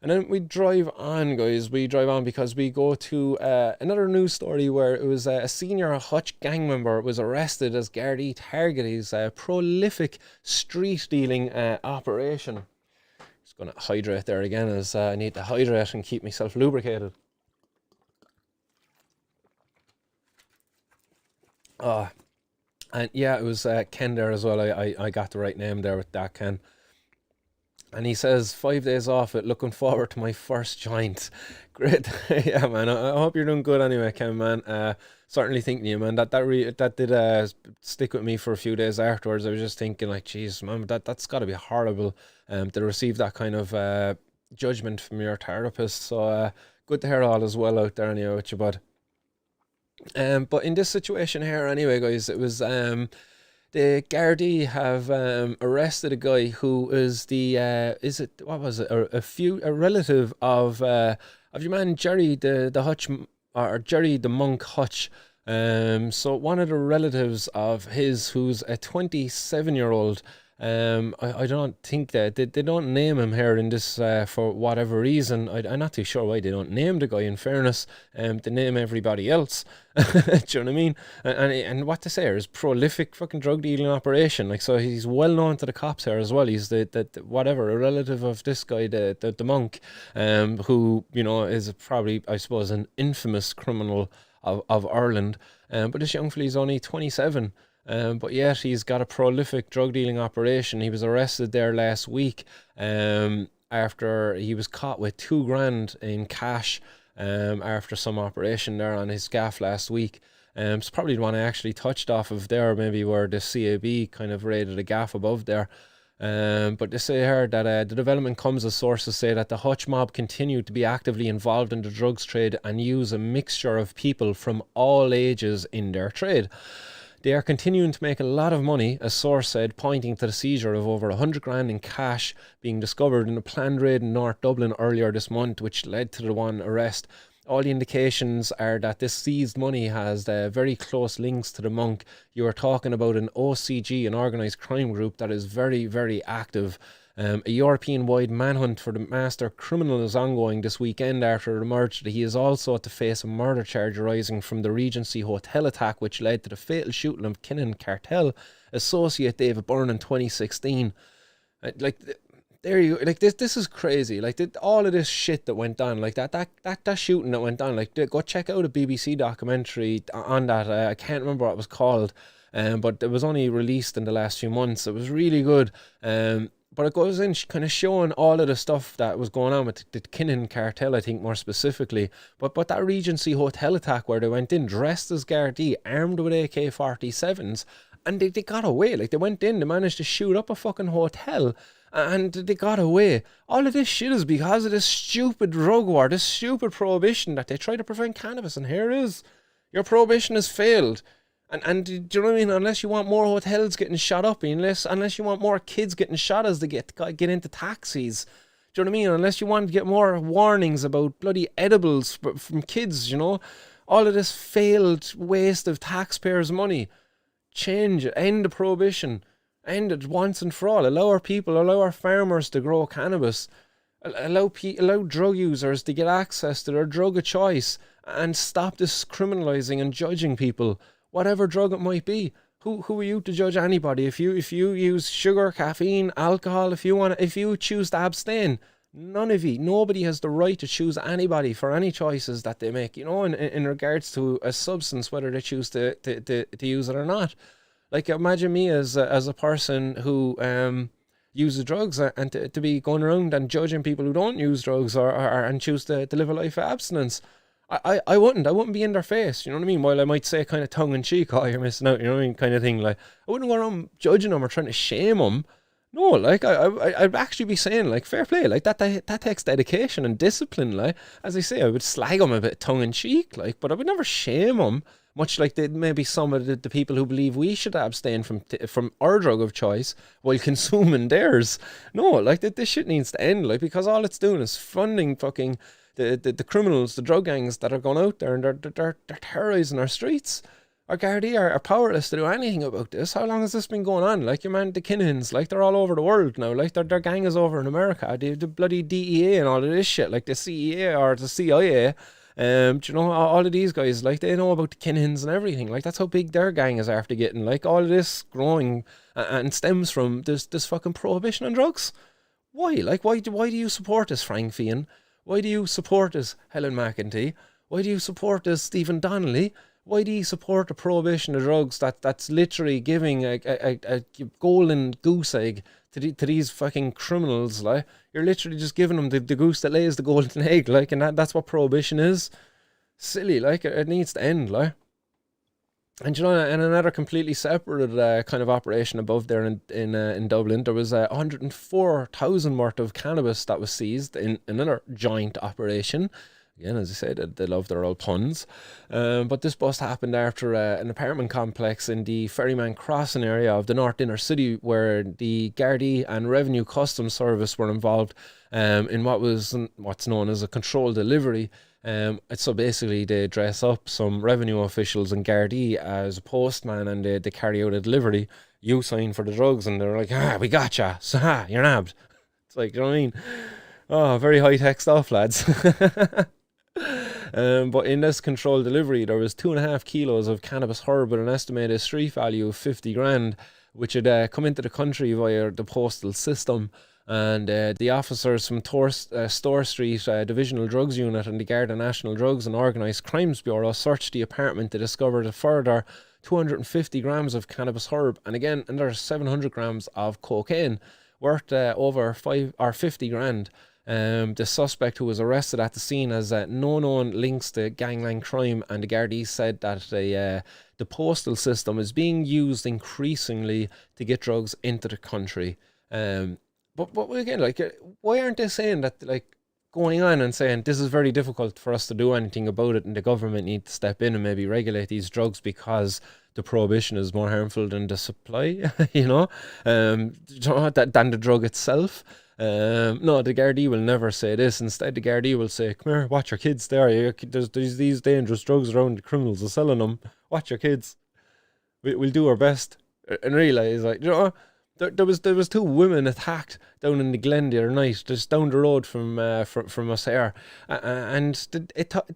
Speaker 1: And then we drive on, guys. We drive on because we go to another news story where it was a senior Hutch gang member was arrested as Gardaí target his prolific street dealing operation. Just going to hydrate there again, as I need to hydrate and keep myself lubricated. And yeah, it was Ken there as well. I got the right name there with that, Ken. And he says, 5 days off it, looking forward to my first joint. Great. Yeah, man. I hope you're doing good anyway, Ken, man. Certainly thinking of you, man. That did stick with me for a few days afterwards. I was just thinking, like, geez, man, that's got to be horrible to receive that kind of judgment from your therapist. So good to hear all as well out there anyway with you, bud. But in this situation here anyway, guys, it was... the Gardaí have arrested a guy who is a relative of your man Jerry the Hutch, or Jerry the monk Hutch. So one of the relatives of his, who's a 27-year-old. I don't think that they don't name him here in this for whatever reason. I'm not too sure why they don't name the guy, in fairness. They name everybody else. Do you know what I mean? And what to say here is prolific fucking drug dealing operation. Like, so he's well known to the cops here as well. He's a relative of this guy, the monk, who, is probably, I suppose, an infamous criminal of Ireland. But this young fella's only 27. But yet he's got a prolific drug dealing operation. He was arrested there last week after he was caught with $2,000 in cash after some operation there on his gaff last week. It's probably the one I actually touched off of there, maybe where the CAB kind of raided a gaff above there. But they say here that the development comes as sources say that the Hutch mob continued to be actively involved in the drugs trade and use a mixture of people from all ages in their trade. They are continuing to make a lot of money, a source said, pointing to the seizure of over $100,000 in cash being discovered in a planned raid in North Dublin earlier this month, which led to the one arrest. All the indications are that this seized money has very close links to the monk. You are talking about an OCG, an organised crime group that is very, very active. A European-wide manhunt for the master criminal is ongoing this weekend after it emerged that he is also to face a murder charge arising from the Regency Hotel attack, which led to the fatal shooting of Kinnan cartel associate David Byrne in 2016. Like, there you like this is crazy. Like, all of this shit that went on, like that shooting that went on. Like, go check out a BBC documentary on that. I can't remember what it was called, but it was only released in the last few months. It was really good. But it goes in kind of showing all of the stuff that was going on with the Kinnan cartel, I think, more specifically. But that Regency Hotel attack where they went in dressed as Gardaí, armed with AK-47s, and they got away. Like, they went in, they managed to shoot up a fucking hotel, and they got away. All of this shit is because of this stupid drug war, this stupid prohibition that they try to prevent cannabis, and here it is. Your prohibition has failed. And do you know what I mean? Unless you want more hotels getting shot up, unless you want more kids getting shot as they get into taxis, do you know what I mean? Unless you want to get more warnings about bloody edibles from kids, you know? All of this failed waste of taxpayers' money. Change it. End the prohibition. End it once and for all. Allow our farmers to grow cannabis. Allow drug users to get access to their drug of choice, and stop discriminalising and judging people. Whatever drug it might be. Who are you to judge anybody? If you use sugar, caffeine, alcohol, if you choose to abstain, nobody has the right to choose anybody for any choices that they make, you know, in regards to a substance, whether they choose to use it or not. Like, imagine me as a person who uses drugs, and to be going around and judging people who don't use drugs or and choose to live a life of abstinence. I wouldn't be in their face, you know what I mean? While I might say kind of tongue in cheek, oh, you're missing out, you know what I mean, kind of thing. Like, I wouldn't go around judging them or trying to shame them. No, like, I'd actually be saying, like, fair play, like, that takes dedication and discipline. Like, as I say, I would slag them a bit tongue in cheek, like, but I would never shame them. Much like maybe some of the people who believe we should abstain from our drug of choice while consuming theirs. No, like, this shit needs to end, like, because all it's doing is funding fucking the criminals, the drug gangs that are going out there, and they're terrorising our streets. Our Gardaí are powerless to do anything about this. How long has this been going on? Like, your man, the Kinnans, like, they're all over the world now. Like, their gang is over in America. The bloody DEA and all of this shit, like the CEA or the CIA. Do you know, all of these guys, like, they know about the Kinnans and everything. Like, that's how big their gang is after getting. Like, all of this growing and stems from this fucking prohibition on drugs. Why? Like, why do you support this, Frank Fian? Why do you support this, Helen McEntee? Why do you support this, Stephen Donnelly? Why do you support the prohibition of drugs that's literally giving a golden goose egg to these fucking criminals? Like, you're literally just giving them the goose that lays the golden egg, like, and that's what prohibition is. Silly, like, it needs to end, like. And, you know, in another completely separate kind of operation above there in Dublin, there was 104,000 worth of cannabis that was seized in another joint operation. Again, as I said, they love their old puns. But this bust happened after an apartment complex in the Ferryman Crossing area of the North Inner City, where the Gardaí and Revenue Customs Service were involved in what's known as a controlled delivery. So basically they dress up some revenue officials and Gardaí as a postman, and they carry out a delivery. You sign for the drugs, and they're like, we gotcha, so you're nabbed. It's like, you know what I mean? Oh, very high-tech stuff, lads. But in this controlled delivery, there was 2.5 kilos of cannabis herb with an estimated street value of 50 grand, which had come into the country via the postal system. And the officers from Store Street Divisional Drugs Unit and the Garda National Drugs and Organised Crimes Bureau searched the apartment to discover a further 250 grams of cannabis herb, and again another 700 grams of cocaine worth over 50 grand. The suspect, who was arrested at the scene, has no known links to gangland crime, and the Gardaí said that the postal system is being used increasingly to get drugs into the country. But again, like, why aren't they saying that, like, going on and saying this is very difficult for us to do anything about it, and the government need to step in and maybe regulate these drugs because the prohibition is more harmful than the supply, you know, than the drug itself. No, the Gardaí will never say this. Instead, the Gardaí will say, come here, watch your kids there. There's these dangerous drugs around, the criminals are selling them. Watch your kids. We'll do our best and realise, like, you know, There was two women attacked down in the Glen the other night, just down the road from us here, and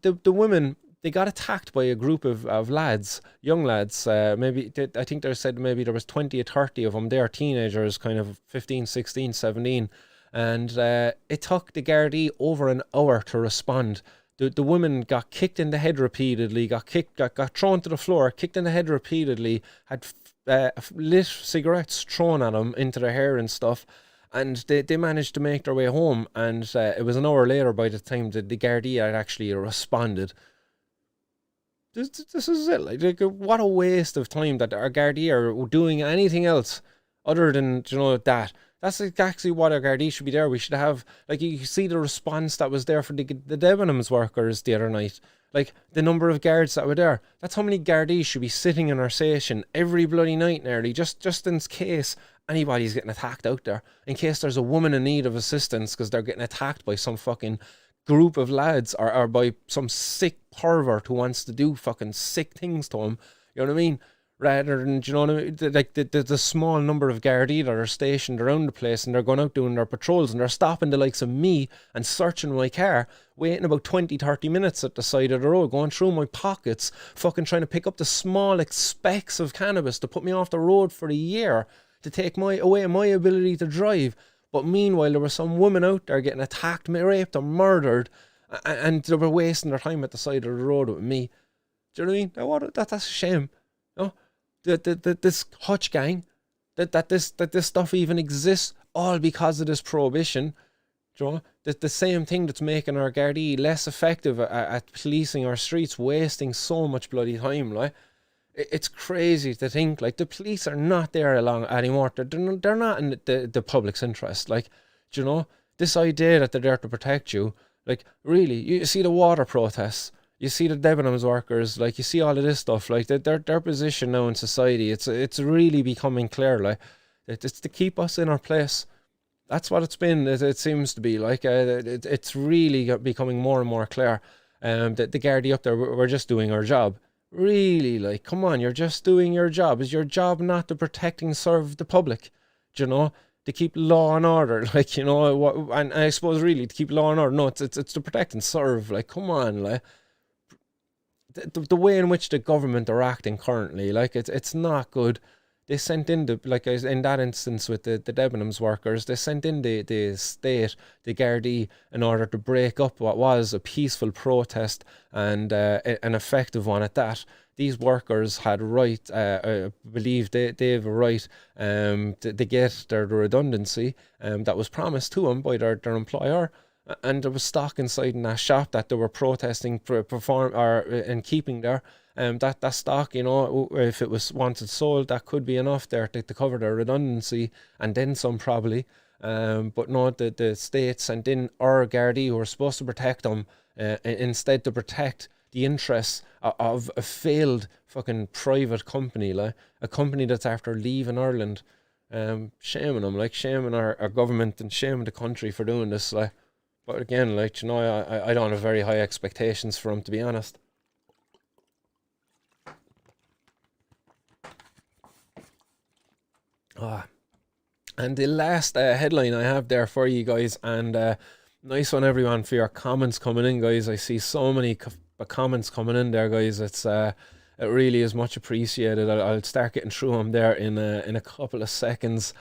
Speaker 1: the women, they got attacked by a group of lads, young lads. I think they said maybe there was 20 or 30 of them. They're teenagers, kind of 15, 16, 17, and it took the Gardaí over an hour to respond. The women got kicked in the head repeatedly, got thrown to the floor, kicked in the head repeatedly, had lit cigarettes thrown at them into their hair and stuff, and they managed to make their way home, and it was an hour later by the time the Gardaí had actually responded. This is it. Like, what a waste of time that our Gardaí are doing anything else other than, that. That's exactly what our Gardaí should be there. We should have, like, you see the response that was there for the Debenhams workers the other night. Like, the number of guards that were there. That's how many Gardaí should be sitting in our station every bloody night nearly, just in case anybody's getting attacked out there. In case there's a woman in need of assistance because they're getting attacked by some fucking group of lads, or by some sick pervert who wants to do fucking sick things to them. You know what I mean? Rather than, you know what I mean? Like the small number of Gardaí that are stationed around the place, and they're going out doing their patrols, and they're stopping the likes of me and searching my car, waiting about 20, 30 minutes at the side of the road, going through my pockets, fucking trying to pick up the smallest specks of cannabis to put me off the road for a year, to take away my ability to drive. But meanwhile, there was some woman out there getting attacked, raped, or murdered, and they were wasting their time at the side of the road with me. Do you know what I mean? That's a shame. You know? This Hutch gang, that this stuff even exists, all because of this prohibition. Do you know? The same thing that's making our Gardaí less effective at policing our streets, wasting so much bloody time. Like, it's crazy to think, like, the police are not there anymore. They're not in the public's interest. Like, do you know, this idea that they're there to protect you, like, really, you see the water protests, you see the Debenhams workers, like, you see all of this stuff, like, their position now in society, it's really becoming clear, like, it's to keep us in our place. That's what it's been. It seems to be like, it's really becoming more and more clear. That the Gardaí up there, we're just doing our job. Really, like, come on, you're just doing your job. Is your job not to protect and serve the public? Do you know? To keep law and order, like, you know, and I suppose really to keep law and order. No, it's to protect and serve. Like, come on, like, the way in which the government are acting currently, like, it's not good. They sent in in that instance with the Debenhams workers, they sent in the state, the Gardaí, in order to break up what was a peaceful protest, and an effective one at that. These workers had believe they have a right to get their redundancy that was promised to them by their employer. And there was stock inside in that shop that they were protesting in keeping there. That stock, you know, if it was wanted sold, that could be enough there to cover their redundancy, and then some probably. But no, the state sent in our Gardaí, who were supposed to protect them, instead to protect the interests of a failed fucking private company, like a company that's after leaving Ireland. Shaming them, like, shaming our government and shaming the country for doing this, like. But again, like, you know, I don't have very high expectations for them, to be honest. And the last headline I have there for you guys, and nice one everyone for your comments coming in, guys. I see so many comments coming in there, guys. It really is much appreciated. I'll start getting through them there in a couple of seconds.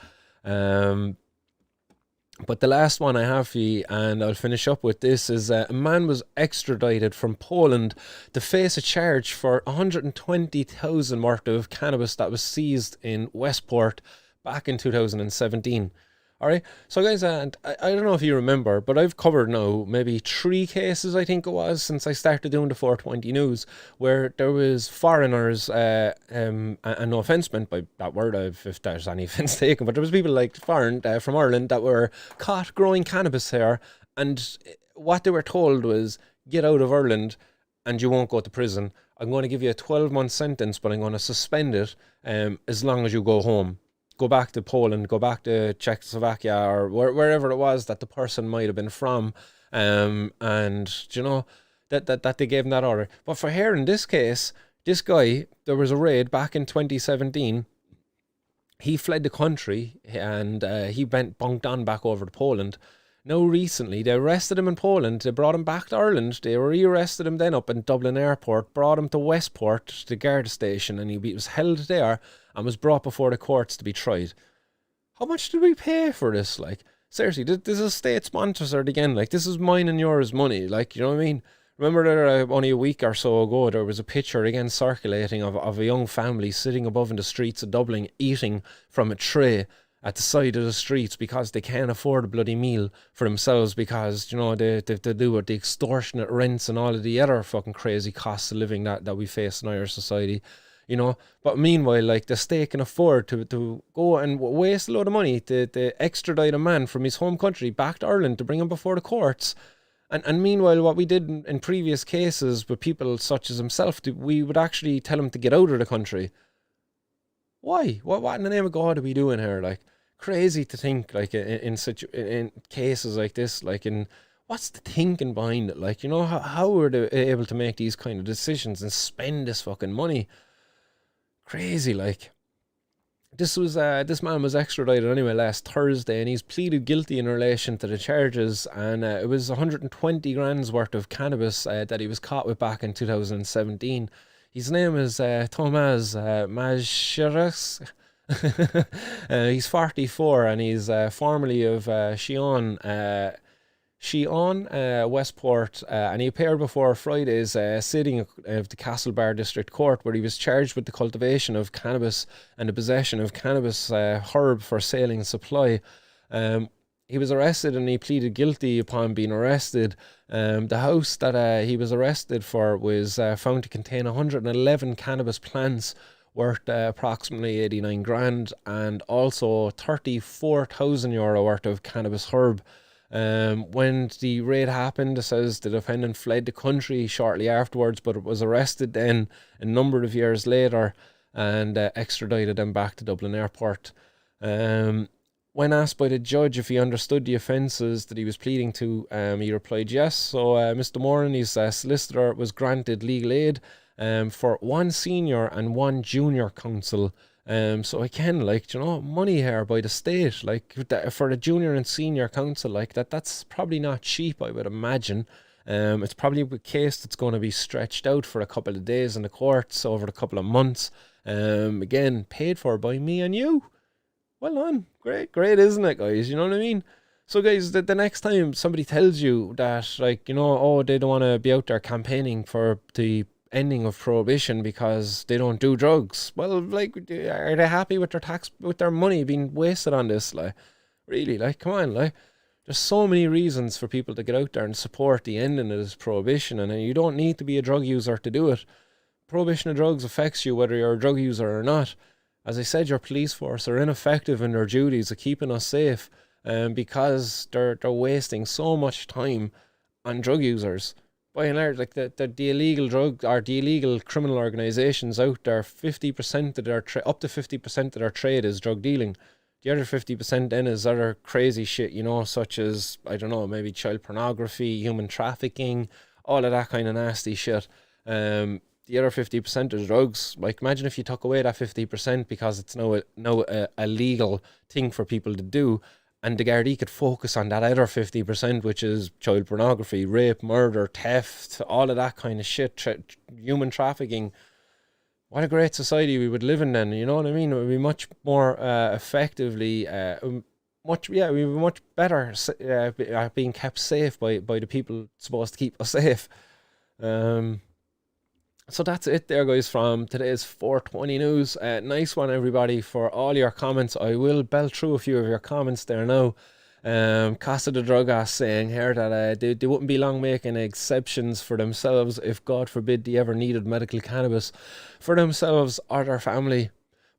Speaker 1: But the last one I have for you, and I'll finish up with this, is a man was extradited from Poland to face a charge for 120,000 worth of cannabis that was seized in Westport back in 2017. All right, so guys, and I don't know if you remember, but I've covered now maybe 3 cases, I think it was, since I started doing the 420 news, where there was foreigners, and no offence meant by that word, if there's any offence taken, but there was people like foreign from Ireland that were caught growing cannabis here, and what they were told was, get out of Ireland and you won't go to prison. I'm going to give you a 12-month sentence, but I'm going to suspend it as long as you go home. Go back to Poland, go back to Czechoslovakia, or wherever it was that the person might have been from, and you know that they gave him that order. But for here in this case, this guy, there was a raid back in 2017, he fled the country and he bunked on back over to Poland. Now recently they arrested him in Poland, they brought him back to Ireland, they re-arrested him then up in Dublin airport, brought him to Westport, the Garda station, and he was held there and was brought before the courts to be tried. How much did we pay for this? Like, seriously, this is state sponsored again. Like, this is mine and yours money. Like, you know what I mean? Remember there only a week or so ago, there was a picture again circulating of a young family sitting above in the streets of Dublin eating from a tray at the side of the streets because they can't afford a bloody meal for themselves because, you know, they do with the extortionate rents and all of the other fucking crazy costs of living that we face in Irish society, you know. But meanwhile, like, the state can afford to go and waste a load of money to extradite a man from his home country back to Ireland to bring him before the courts. And meanwhile, what we did in previous cases with people such as himself, we would actually tell him to get out of the country. Why? What in the name of God are we doing here? Like, crazy to think, like, in cases like this, like, what's the thinking behind it? Like, you know, how are they able to make these kind of decisions and spend this fucking money? Crazy, like. This man was extradited anyway last Thursday, and he's pleaded guilty in relation to the charges, and it was 120 grand's worth of cannabis that he was caught with back in 2017. His name is Thomas Majeras. He's 44 and he's formerly of Westport, and he appeared before Friday's sitting of the Castlebar District Court, where he was charged with the cultivation of cannabis and the possession of cannabis herb for sale and supply. He was arrested and he pleaded guilty upon being arrested. The house that he was arrested for was found to contain 111 cannabis plants worth approximately 89 grand and also €34,000 worth of cannabis herb. When the raid happened, it says the defendant fled the country shortly afterwards, but was arrested then a number of years later and extradited them back to Dublin airport. When asked by the judge if he understood the offences that he was pleading to, he replied yes. So Mr. Moran, his solicitor, was granted legal aid for one senior and one junior counsel. So again, like, you know, money here by the state, like, for the junior and senior counsel, like, that's probably not cheap, I would imagine. It's probably a case that's going to be stretched out for a couple of days in the courts over a couple of months. Again, paid for by me and you. Well done. Great, isn't it, guys? You know what I mean? So, guys, the next time somebody tells you that, like, you know, oh, they don't want to be out there campaigning for the ending of prohibition because they don't do drugs, well, like, are they happy with their money being wasted on this? Like, really, like, come on, like, there's so many reasons for people to get out there and support the ending of this prohibition, and you don't need to be a drug user to do it. Prohibition of drugs affects you whether you're a drug user or not. As I said, your police force are ineffective in their duties of keeping us safe, because they're wasting so much time on drug users. By and large, like, the illegal drug or the illegal criminal organisations out there, 50% of their up to 50% of their trade is drug dealing. The other 50% then is other crazy shit, you know, such as, I don't know, maybe child pornography, human trafficking, all of that kind of nasty shit. The other 50% is drugs. Like, imagine if you took away that 50% because it's now a legal thing for people to do, and the Gardaí could focus on that other 50%, which is child pornography, rape, murder, theft, all of that kind of shit, human trafficking. What a great society we would live in then, you know what I mean? It would be much more effectively, we would be much better at being kept safe by the people supposed to keep us safe. So that's it there, guys, from today's 420 news. Nice one, everybody, for all your comments. I will belt through a few of your comments there now. Costa del Sol saying here that they wouldn't be long making exceptions for themselves if, God forbid, they ever needed medical cannabis for themselves or their family.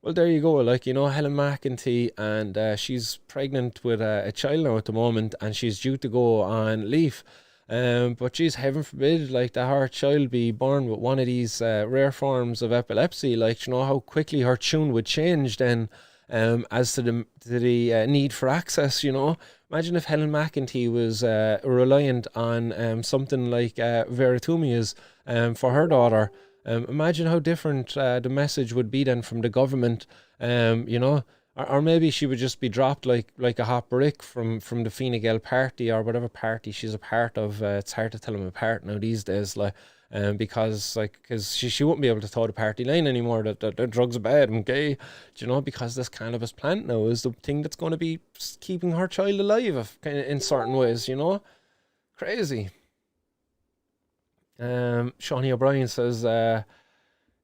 Speaker 1: Well, there you go. Like, you know, Helen McEntee, and she's pregnant with a child now at the moment, and she's due to go on leave. But geez, heaven forbid, like, that her child be born with one of these rare forms of epilepsy. Like, you know how quickly her tune would change then, as to the need for access. You know, imagine if Helen McEntee was reliant on something like Veritumi is for her daughter. Imagine how different the message would be then from the government. You know, or maybe she would just be dropped like a hot brick from the Fine Gael party or whatever party she's a part of. It's hard to tell them apart now these days, like, because she wouldn't be able to toe the party line anymore. That drugs are bad and gay, do you know, because this cannabis plant now is the thing that's going to be keeping her child alive, in certain ways, you know, crazy. Shawnee O'Brien says,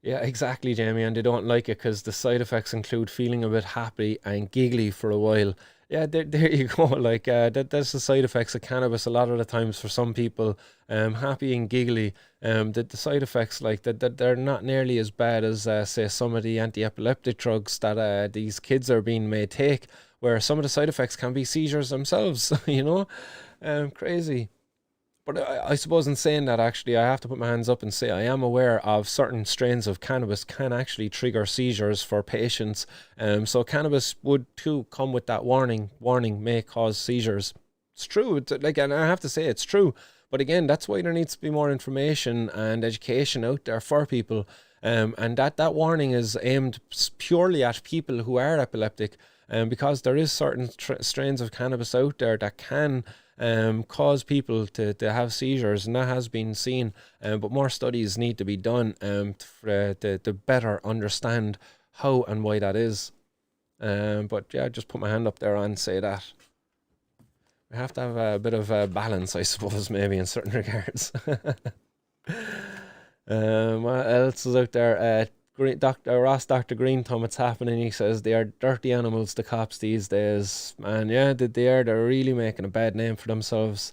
Speaker 1: yeah, exactly, Jamie, and they don't like it because the side effects include feeling a bit happy and giggly for a while. Yeah, there you go. Like, that's the side effects of cannabis a lot of the times for some people. Happy and giggly. The side effects, like that they're not nearly as bad as say some of the anti-epileptic drugs that these kids are being made take, where some of the side effects can be seizures themselves. You know, crazy. But I suppose in saying that, actually, I have to put my hands up and say I am aware of certain strains of cannabis can actually trigger seizures for patients. So cannabis would too come with that warning. Warning may cause seizures. It's true. Like, and I have to say it's true. But again, that's why there needs to be more information and education out there for people. And that warning is aimed purely at people who are epileptic. Because there is certain strains of cannabis out there that can cause people to have seizures, and that has been seen, but more studies need to be done to better understand how and why that is. But yeah, just put my hand up there and say that we have to have a bit of balance, I suppose, maybe in certain regards. What else is out there? Dr. Ross, Dr. Green, Tom, it's happening. He says they are dirty animals, the cops these days. Man, yeah, they're really making a bad name for themselves.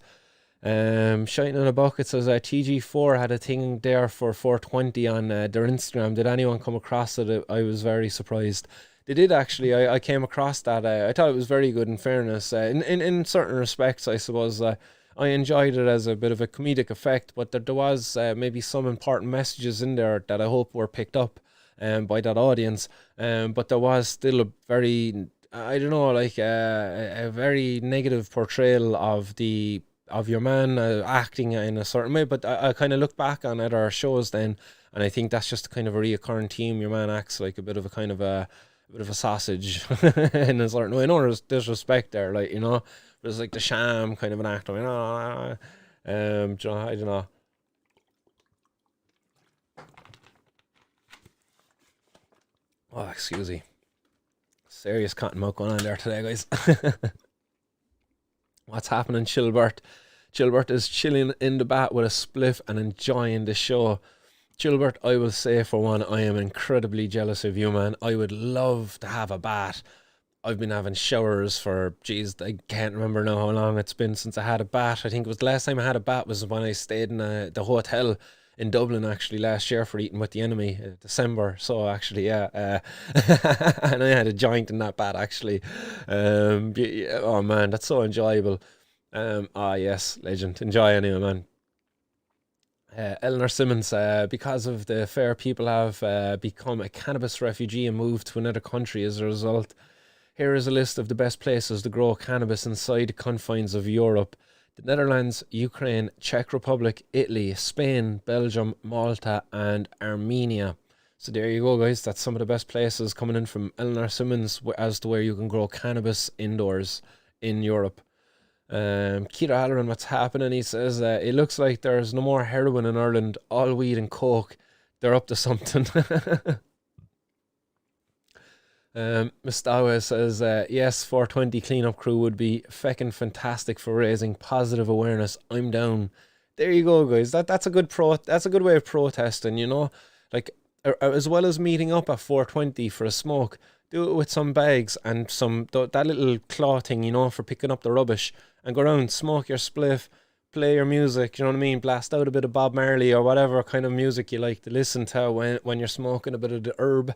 Speaker 1: Shining in a Bucket says TG4 had a thing there for 420 on their Instagram. Did anyone come across it? I was very surprised. They did actually. I came across that. I thought it was very good, in fairness. In certain respects, I suppose. I enjoyed it as a bit of a comedic effect, but there was maybe some important messages in there that I hope were picked up by that audience. But there was still a very, I don't know, like a very negative portrayal of your man acting in a certain way. But I kind of look back on other shows then, and I think that's just kind of a reoccurring theme. Your man acts like a bit of a sausage in a certain way. No, there's disrespect there, like, you know. But it's like the sham kind of an actor, you know. I don't know. Oh, excuse me. Serious cotton mouth going on there today, guys. What's happening, Chilbert? Chilbert is chilling in the bat with a spliff and enjoying the show. Chilbert, I will say for one, I am incredibly jealous of you, man. I would love to have a bat. I've been having showers for, geez, I can't remember now how long it's been since I had a bat. I think it was the last time I had a bat was when I stayed in the hotel in Dublin, actually, last year for Eating with the Enemy, December. So actually, yeah, and I had a joint in that bat, actually. Yeah, oh man, that's so enjoyable. Yes, legend. Enjoy anyway, man. Eleanor Simmons, because of the affair, people have become a cannabis refugee and moved to another country as a result. Here is a list of the best places to grow cannabis inside the confines of Europe: the Netherlands, Ukraine, Czech Republic, Italy, Spain, Belgium, Malta, and Armenia. So there you go, guys. That's some of the best places coming in from Eleanor Simmons as to where you can grow cannabis indoors in Europe. Keita Halloran, what's happening? He says, it looks like there's no more heroin in Ireland, all weed and coke. They're up to something. Mustawa says, yes, 420 cleanup crew would be feckin' fantastic for raising positive awareness. I'm down. There you go, guys. That's a good way of protesting, you know, like as well as meeting up at 420 for a smoke. Do it with some bags and that little claw thing, you know, for picking up the rubbish, and go around, smoke your spliff, play your music, you know what I mean? Blast out a bit of Bob Marley or whatever kind of music you like to listen to when you're smoking a bit of the herb,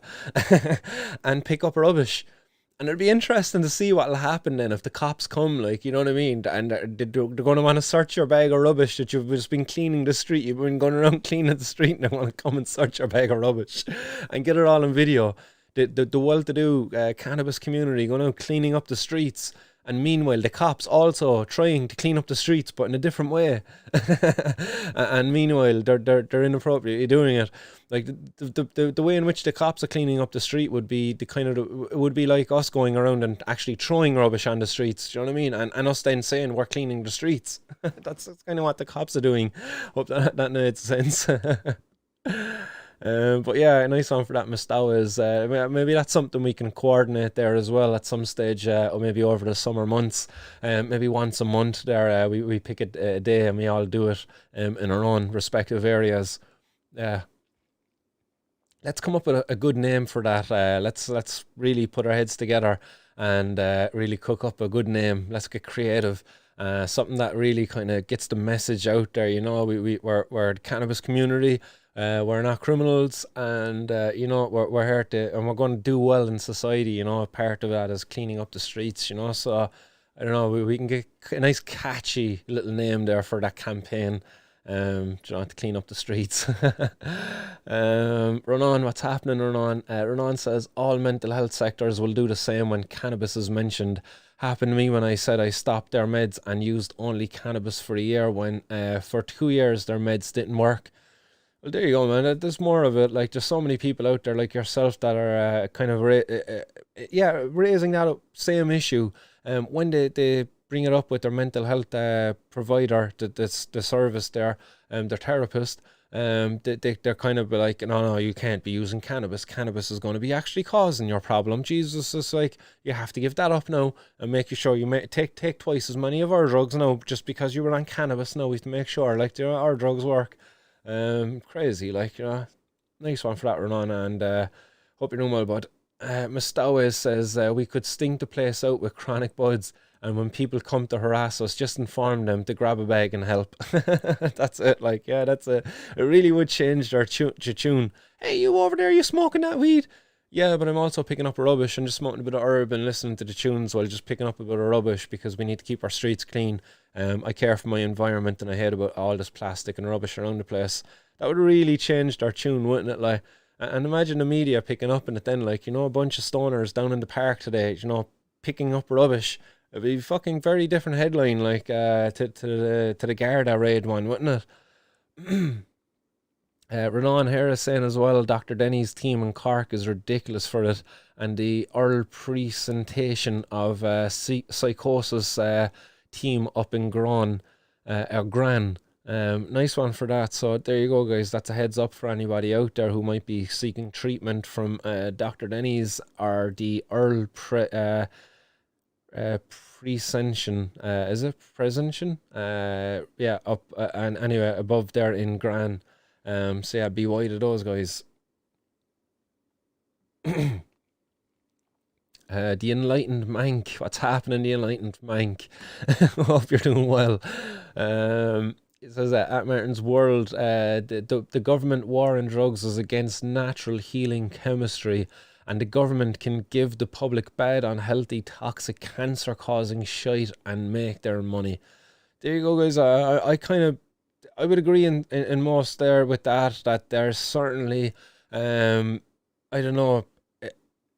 Speaker 1: and pick up rubbish. And it'll be interesting to see what'll happen then if the cops come, like, you know what I mean? And they're going to want to search your bag of rubbish that you've just been cleaning the street. You've been going around cleaning the street, and they want to come and search your bag of rubbish and get it all on video. The well-to-do cannabis community going out cleaning up the streets, And meanwhile, the cops also trying to clean up the streets, but in a different way. And meanwhile, they're inappropriately doing it. Like the way in which the cops are cleaning up the street would be the kind of it would be like us going around and actually throwing rubbish on the streets. Do you know what I mean? And us then saying we're cleaning the streets. That's kind of what the cops are doing. Hope that made sense. But yeah, a nice one for that Mustawa is maybe that's something we can coordinate there as well at some stage, or maybe over the summer months. Maybe once a month there, we pick a day and we all do it in our own respective areas. Let's come up with a good name for that. Let's really put our heads together and really cook up a good name. Let's get creative. Something that really kind of gets the message out there. You know, we're the cannabis community. We're not criminals, and you know, we're here to, and we're going to do well in society. You know, part of that is cleaning up the streets. You know, so I don't know, we can get a nice catchy little name there for that campaign. You know, to clean up the streets. Ronan, what's happening, Ronan? Ronan says all mental health sectors will do the same when cannabis is mentioned. Happened to me when I said I stopped their meds and used only cannabis for a year when for 2 years their meds didn't work. Well, there you go, man. There's more of it. Like, there's so many people out there like yourself that are kind of raising that same issue. When they bring it up with their mental health provider, the service there, their therapist, they're kind of like, no, you can't be using cannabis. Cannabis is going to be actually causing your problem. Jesus is like, you have to give that up now and make sure you take twice as many of our drugs now just because you were on cannabis. Now we have to make sure, like, you know, our drugs work. Crazy, like, you know. Nice one for that, Renan, and hope you're doing well, bud. Mustawa says we could stink the place out with chronic buds, and when people come to harass us, just inform them to grab a bag and help. That's it. Like, yeah, that's it. It really would change their tune. Hey, you over there, you smoking that weed? Yeah, but I'm also picking up rubbish and just smoking a bit of herb and listening to the tunes while just picking up a bit of rubbish because we need to keep our streets clean. I care for my environment and I hate about all this plastic and rubbish around the place. That would really change their tune, wouldn't it? Like, and imagine the media picking up on it then, like, you know, a bunch of stoners down in the park today, you know, picking up rubbish. It'd be fucking very different headline, like to the Garda raid one, wouldn't it? Renan Harris saying as well, Dr. Denny's team in Cork is ridiculous for it, and the oral presentation of psychosis team up in Gran. Nice one for that. So there you go, guys. That's a heads up for anybody out there who might be seeking treatment from Dr. Denny's or the oral presentation. Is it presentation? Yeah, up and anyway above there in Gran. So yeah, be wide of those guys. The Enlightened Mank. What's happening, the Enlightened Mank? Hope you're doing well. It says that at Martin's World, the government war on drugs is against natural healing chemistry, and the government can give the public bad, unhealthy, toxic, cancer-causing shite and make their money. There you go, guys. I would agree in most there with that there's certainly, I don't know,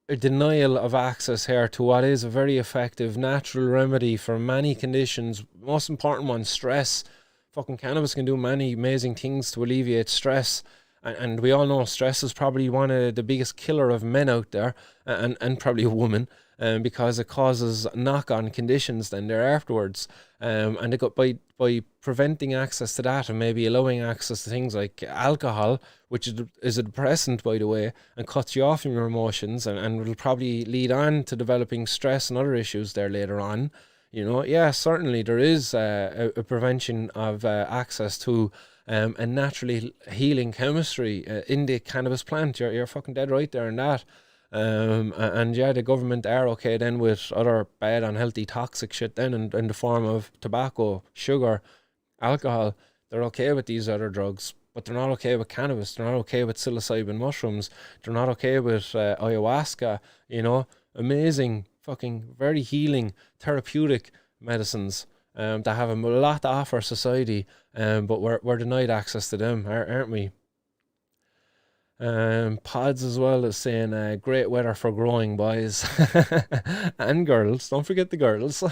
Speaker 1: a denial of access here to what is a very effective natural remedy for many conditions. Most important one, stress. Fucking cannabis can do many amazing things to alleviate stress. And we all know stress is probably one of the biggest killer of men out there, and probably a woman, because it causes knock-on conditions then there afterwards. And they got by preventing access to that and maybe allowing access to things like alcohol, which is a depressant, by the way, and cuts you off from your emotions and will probably lead on to developing stress and other issues there later on. You know, yeah, certainly there is a prevention of access to a naturally healing chemistry in the cannabis plant. You're fucking dead right there in that. And yeah, the government are okay then with other bad, unhealthy, toxic shit then in the form of tobacco, sugar, alcohol. They're okay with these other drugs, but they're not okay with cannabis. They're not okay with psilocybin mushrooms. They're not okay with ayahuasca, you know, amazing, fucking very healing, therapeutic medicines that have a lot to offer society, but we're denied access to them, aren't we? Pods as well is saying great weather for growing, boys and girls. Don't forget the girls.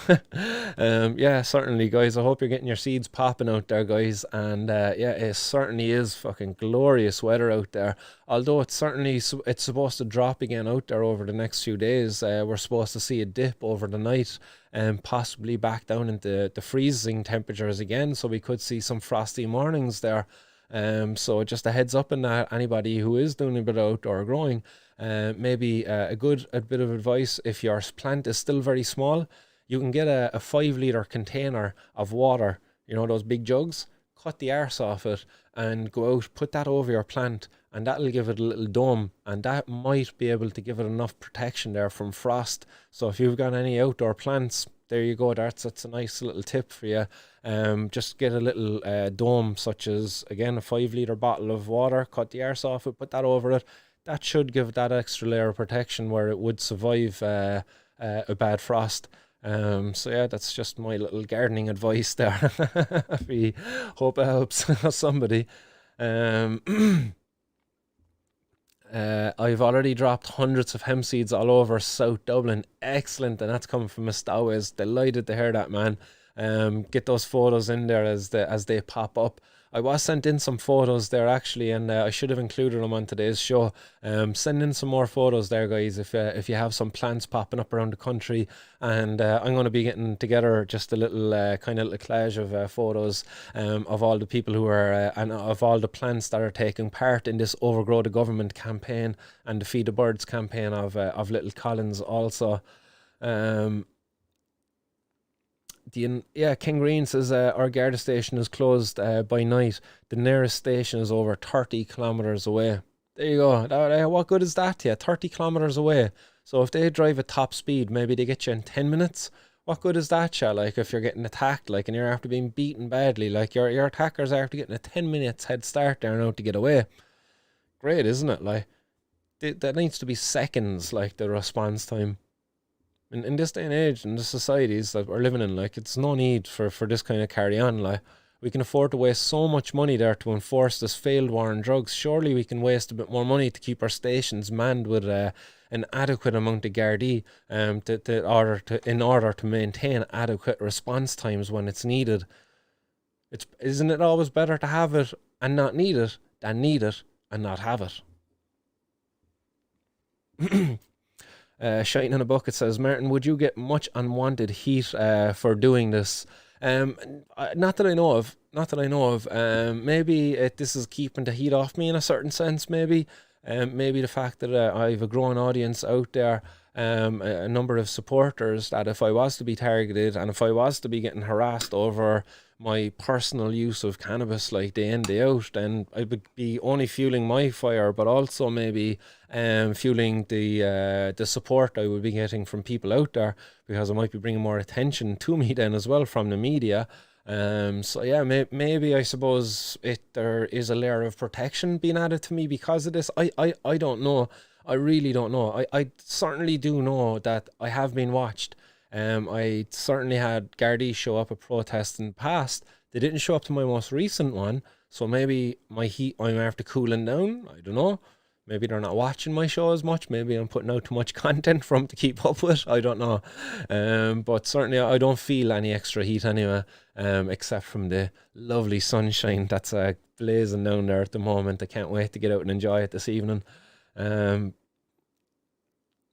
Speaker 1: Yeah, certainly, guys. I hope you're getting your seeds popping out there, guys. And yeah, it certainly is fucking glorious weather out there. Although it's supposed to drop again out there over the next few days. We're supposed to see a dip over the night and possibly back down into the freezing temperatures again. So we could see some frosty mornings there. So just a heads up on that, anybody who is doing a bit of outdoor growing, maybe a bit of advice: if your plant is still very small, you can get a 5 litre container of water, you know, those big jugs, cut the arse off it and go out, put that over your plant, and that'll give it a little dome, and that might be able to give it enough protection there from frost. So if you've got any outdoor plants, there you go. That's a nice little tip for you. Just get a little dome, such as, again, a 5 litre bottle of water, cut the arse off it, put that over it. That should give that extra layer of protection where it would survive a bad frost. So yeah, that's just my little gardening advice there. We hope it helps somebody. I've already dropped hundreds of hemp seeds all over South Dublin. Excellent, and that's coming from Mistowes. Delighted to hear that, man. Get those photos in there as they pop up. I was sent in some photos there actually, and I should have included them on today's show. Send in some more photos there, guys, if you have some plants popping up around the country. And I'm going to be getting together just a little kind of little collage of photos of all the people who are and of all the plants that are taking part in this Overgrow the Government campaign and the Feed the Birds campaign of Little Collins also. King Green says our Garda station is closed by night. The nearest station is over 30 kilometres away. There you go. What good is that? Yeah, 30 kilometres away. So if they drive at top speed, maybe they get you in 10 minutes. What good is that, yeah? Like, if you're getting attacked, like, and you're after being beaten badly, like, your attackers are after getting a 10 minutes head start there now to get away. Great, isn't it? Like, that needs to be seconds, like, the response time. In this day and age, in the societies that we're living in, like, it's no need for this kind of carry on. Like, we can afford to waste so much money there to enforce this failed war on drugs. Surely we can waste a bit more money to keep our stations manned with an adequate amount of Gardaí in order to maintain adequate response times when it's needed. Isn't it always better to have it and not need it than need it and not have it? Shining in a Bucket says, Martin, would you get much unwanted heat for doing this? Not that I know of. Maybe this is keeping the heat off me in a certain sense, maybe. Maybe the fact that I have a growing audience out there, a number of supporters, that if I was to be targeted and if I was to be getting harassed over my personal use of cannabis, like, day in, day out, then I would be only fueling my fire, but also maybe fueling the support I would be getting from people out there, because I might be bringing more attention to me then as well from the media. So yeah, maybe I suppose there is a layer of protection being added to me because of this. I don't know. I really don't know. I certainly do know that I have been watched. I certainly had Gardaí show up at protests in the past. They didn't show up to my most recent one, so maybe I'm after cooling down. I don't know. Maybe they're not watching my show as much. Maybe I'm putting out too much content for them to keep up with. I don't know. But certainly I don't feel any extra heat anyway, except from the lovely sunshine that's blazing down there at the moment. I can't wait to get out and enjoy it this evening.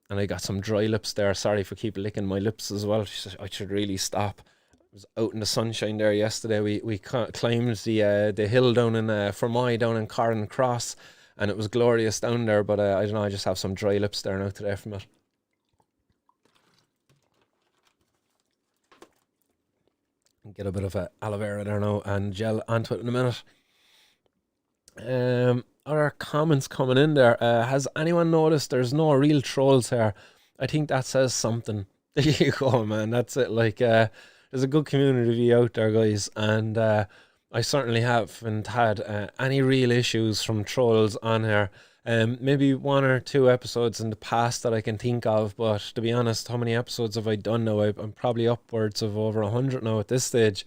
Speaker 1: And I got some dry lips there. Sorry for keep licking my lips as well. I should really stop. I was out in the sunshine there yesterday. We climbed the hill down in Fermoy, down in Carron Cross, and it was glorious down there. But I don't know, I just have some dry lips there now today from it. Get a bit of aloe vera there now and gel onto it in a minute. Other comments coming in there. Has anyone noticed there's no real trolls here? I think that says something. There you go, man. That's it. Like, there's a good community out there, guys, and I certainly haven't had any real issues from trolls on here. Maybe 1 or 2 episodes in the past that I can think of, but to be honest, how many episodes have I done now? I'm probably upwards of over 100 now at this stage.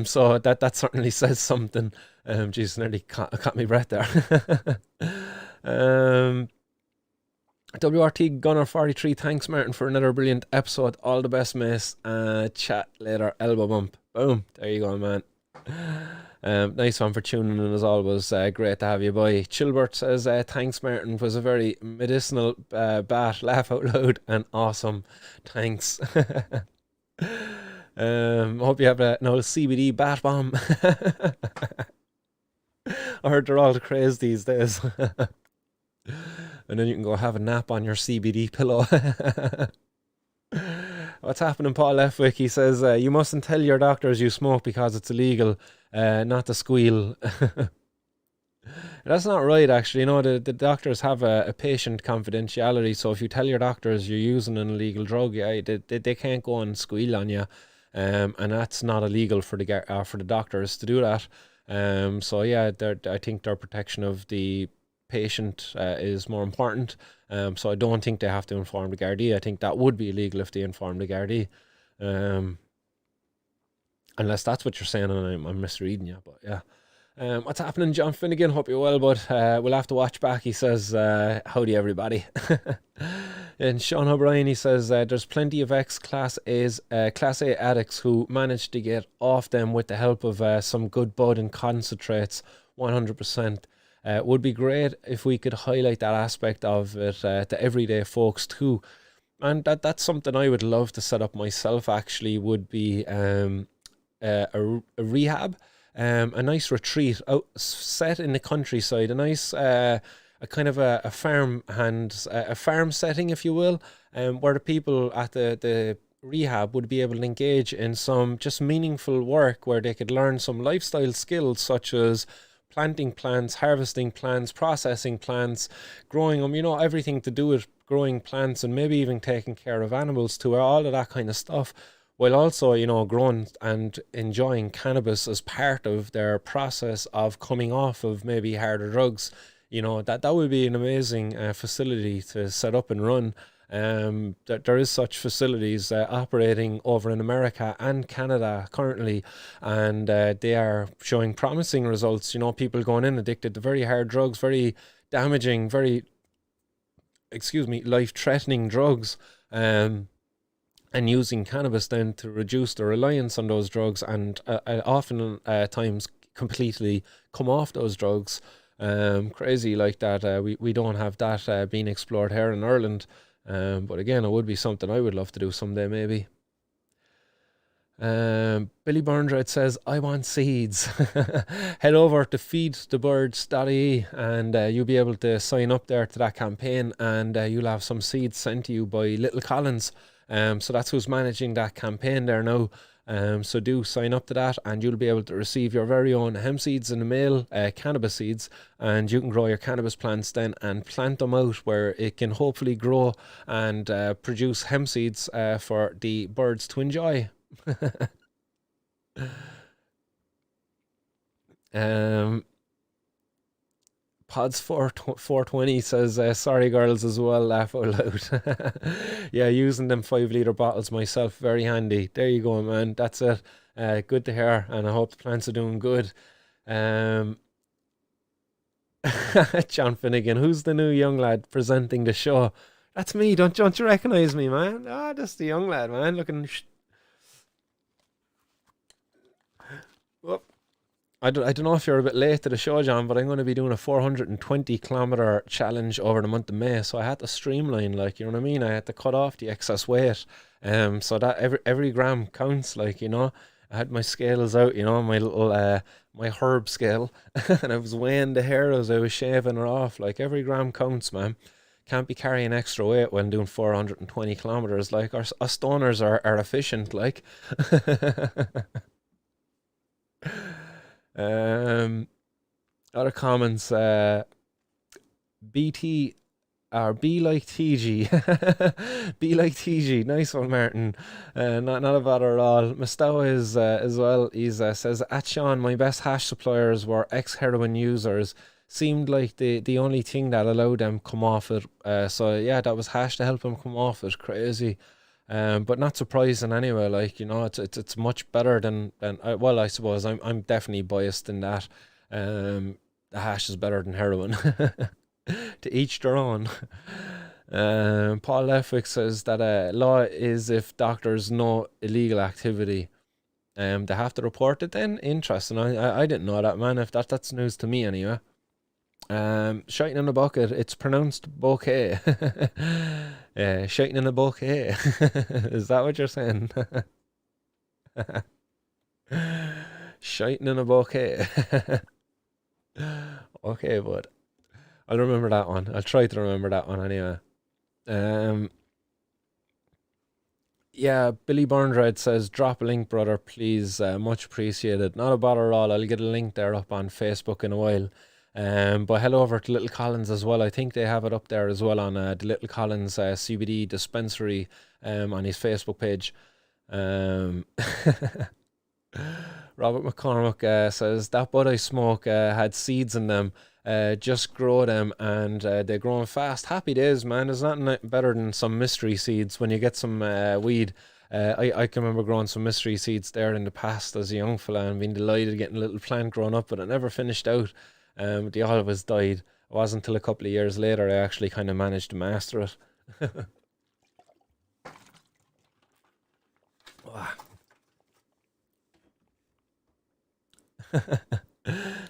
Speaker 1: So that certainly says something. Jeez, nearly caught me breath there. WRT Gunner 43, thanks Martin for another brilliant episode. All the best, miss. Chat later, elbow bump. Boom, there you go, man. Nice one for tuning in as always. Great to have you, boy. Chilbert says, thanks Martin, was a very medicinal bat, laugh out loud and awesome. Thanks. Hope you have a CBD bat bomb. I heard they're all the craze these days. And then you can go have a nap on your CBD pillow. What's happening, Paul Lefwick? He says, you mustn't tell your doctors you smoke because it's illegal, not to squeal. That's not right, actually. You know, the doctors have a patient confidentiality, so if you tell your doctors you're using an illegal drug, yeah, they can't go and squeal on you. And that's not illegal for the doctors to do that. So yeah, I think their protection of the patient is more important. So I don't think they have to inform the Gardaí. I think that would be illegal if they inform the Gardaí. Unless that's what you're saying and I'm misreading you, but yeah. What's happening, John Finnegan? Hope you're well, bud. We'll have to watch back. He says, howdy everybody. And Sean O'Brien, he says, there's plenty of Class A addicts who managed to get off them with the help of some good bud and concentrates, 100%. Would be great if we could highlight that aspect of it to everyday folks too. And that's something I would love to set up myself, actually, would be a rehab. A nice retreat out set in the countryside, a nice a kind of a farm setting, if you will, where the people at the rehab would be able to engage in some just meaningful work where they could learn some lifestyle skills such as planting plants, harvesting plants, processing plants, growing them, you know, everything to do with growing plants and maybe even taking care of animals too, all of that kind of stuff. While also, you know, growing and enjoying cannabis as part of their process of coming off of maybe harder drugs. You know, that would be an amazing facility to set up and run. There is such facilities operating over in America and Canada currently, and they are showing promising results. You know, people going in addicted to very hard drugs, very damaging, life-threatening drugs. And using cannabis then to reduce the reliance on those drugs and often times completely come off those drugs. Crazy like that. We don't have that being explored here in Ireland. But again, it would be something I would love to do someday maybe. Billy Burndred says, I want seeds. Head over to feedthebirds.ie and you'll be able to sign up there to that campaign, and you'll have some seeds sent to you by Little Collins. So that's who's managing that campaign there now. So do sign up to that and you'll be able to receive your very own hemp seeds in the mail, cannabis seeds, and you can grow your cannabis plants then and plant them out where it can hopefully grow and produce hemp seeds for the birds to enjoy. Pods 420 says, sorry girls as well, laugh out loud. Yeah, using them 5-litre bottles myself, very handy. There you go, man. That's it. Good to hear, and I hope the plants are doing good. John Finnegan, who's the new young lad presenting the show? That's me. Don't you recognise me, man? That's the young lad, man. Looking... Whoop. I don't know if you're a bit late to the show, John, but I'm going to be doing a 420-kilometre challenge over the month of May, so I had to streamline, like, you know what I mean? I had to cut off the excess weight, so that every gram counts, like, you know? I had my scales out, you know, my little, my herb scale, and I was weighing the hair as I was shaving it off, like, every gram counts, man. Can't be carrying extra weight when doing 420 kilometres, like, us stoners are efficient, like. Other comments, BT or be like TG. Be like TG, nice one, Martin. Not a bother at all. Mustawa is as well. He says, at Sean, my best hash suppliers were ex-heroin users. Seemed like the only thing that allowed them come off it. So yeah, that was hash to help them come off it. Crazy. But not surprising anyway. Like, it's much better than well, I suppose I'm definitely biased in that. The hash is better than heroin. To each their own. Paul Lefwick says that law is if doctors know illegal activity, they have to report it. Then interesting. I didn't know that, man. If that's news to me anyway. Shiting in a bucket. It's pronounced bouquet. Shiting in a bouquet. Is that what you're saying? Shiting in a bouquet. Okay, bud. I'll remember that one. I'll try to remember that one anyway. Yeah, Billy Burndred says, drop a link, brother, please. Much appreciated. Not a bother at all. I'll get a link there up on Facebook in a while. But head over to Little Collins as well. I think they have it up there as well on the Little Collins CBD dispensary on his Facebook page. Robert McCormick says, that bud I smoke had seeds in them. Just grow them and they're growing fast. Happy days, man. There's nothing better than some mystery seeds when you get some weed. I can remember growing some mystery seeds there in the past as a young fella and being delighted getting a little plant grown up, but it never finished out. They always died. It wasn't until a couple of years later I actually kind of managed to master it.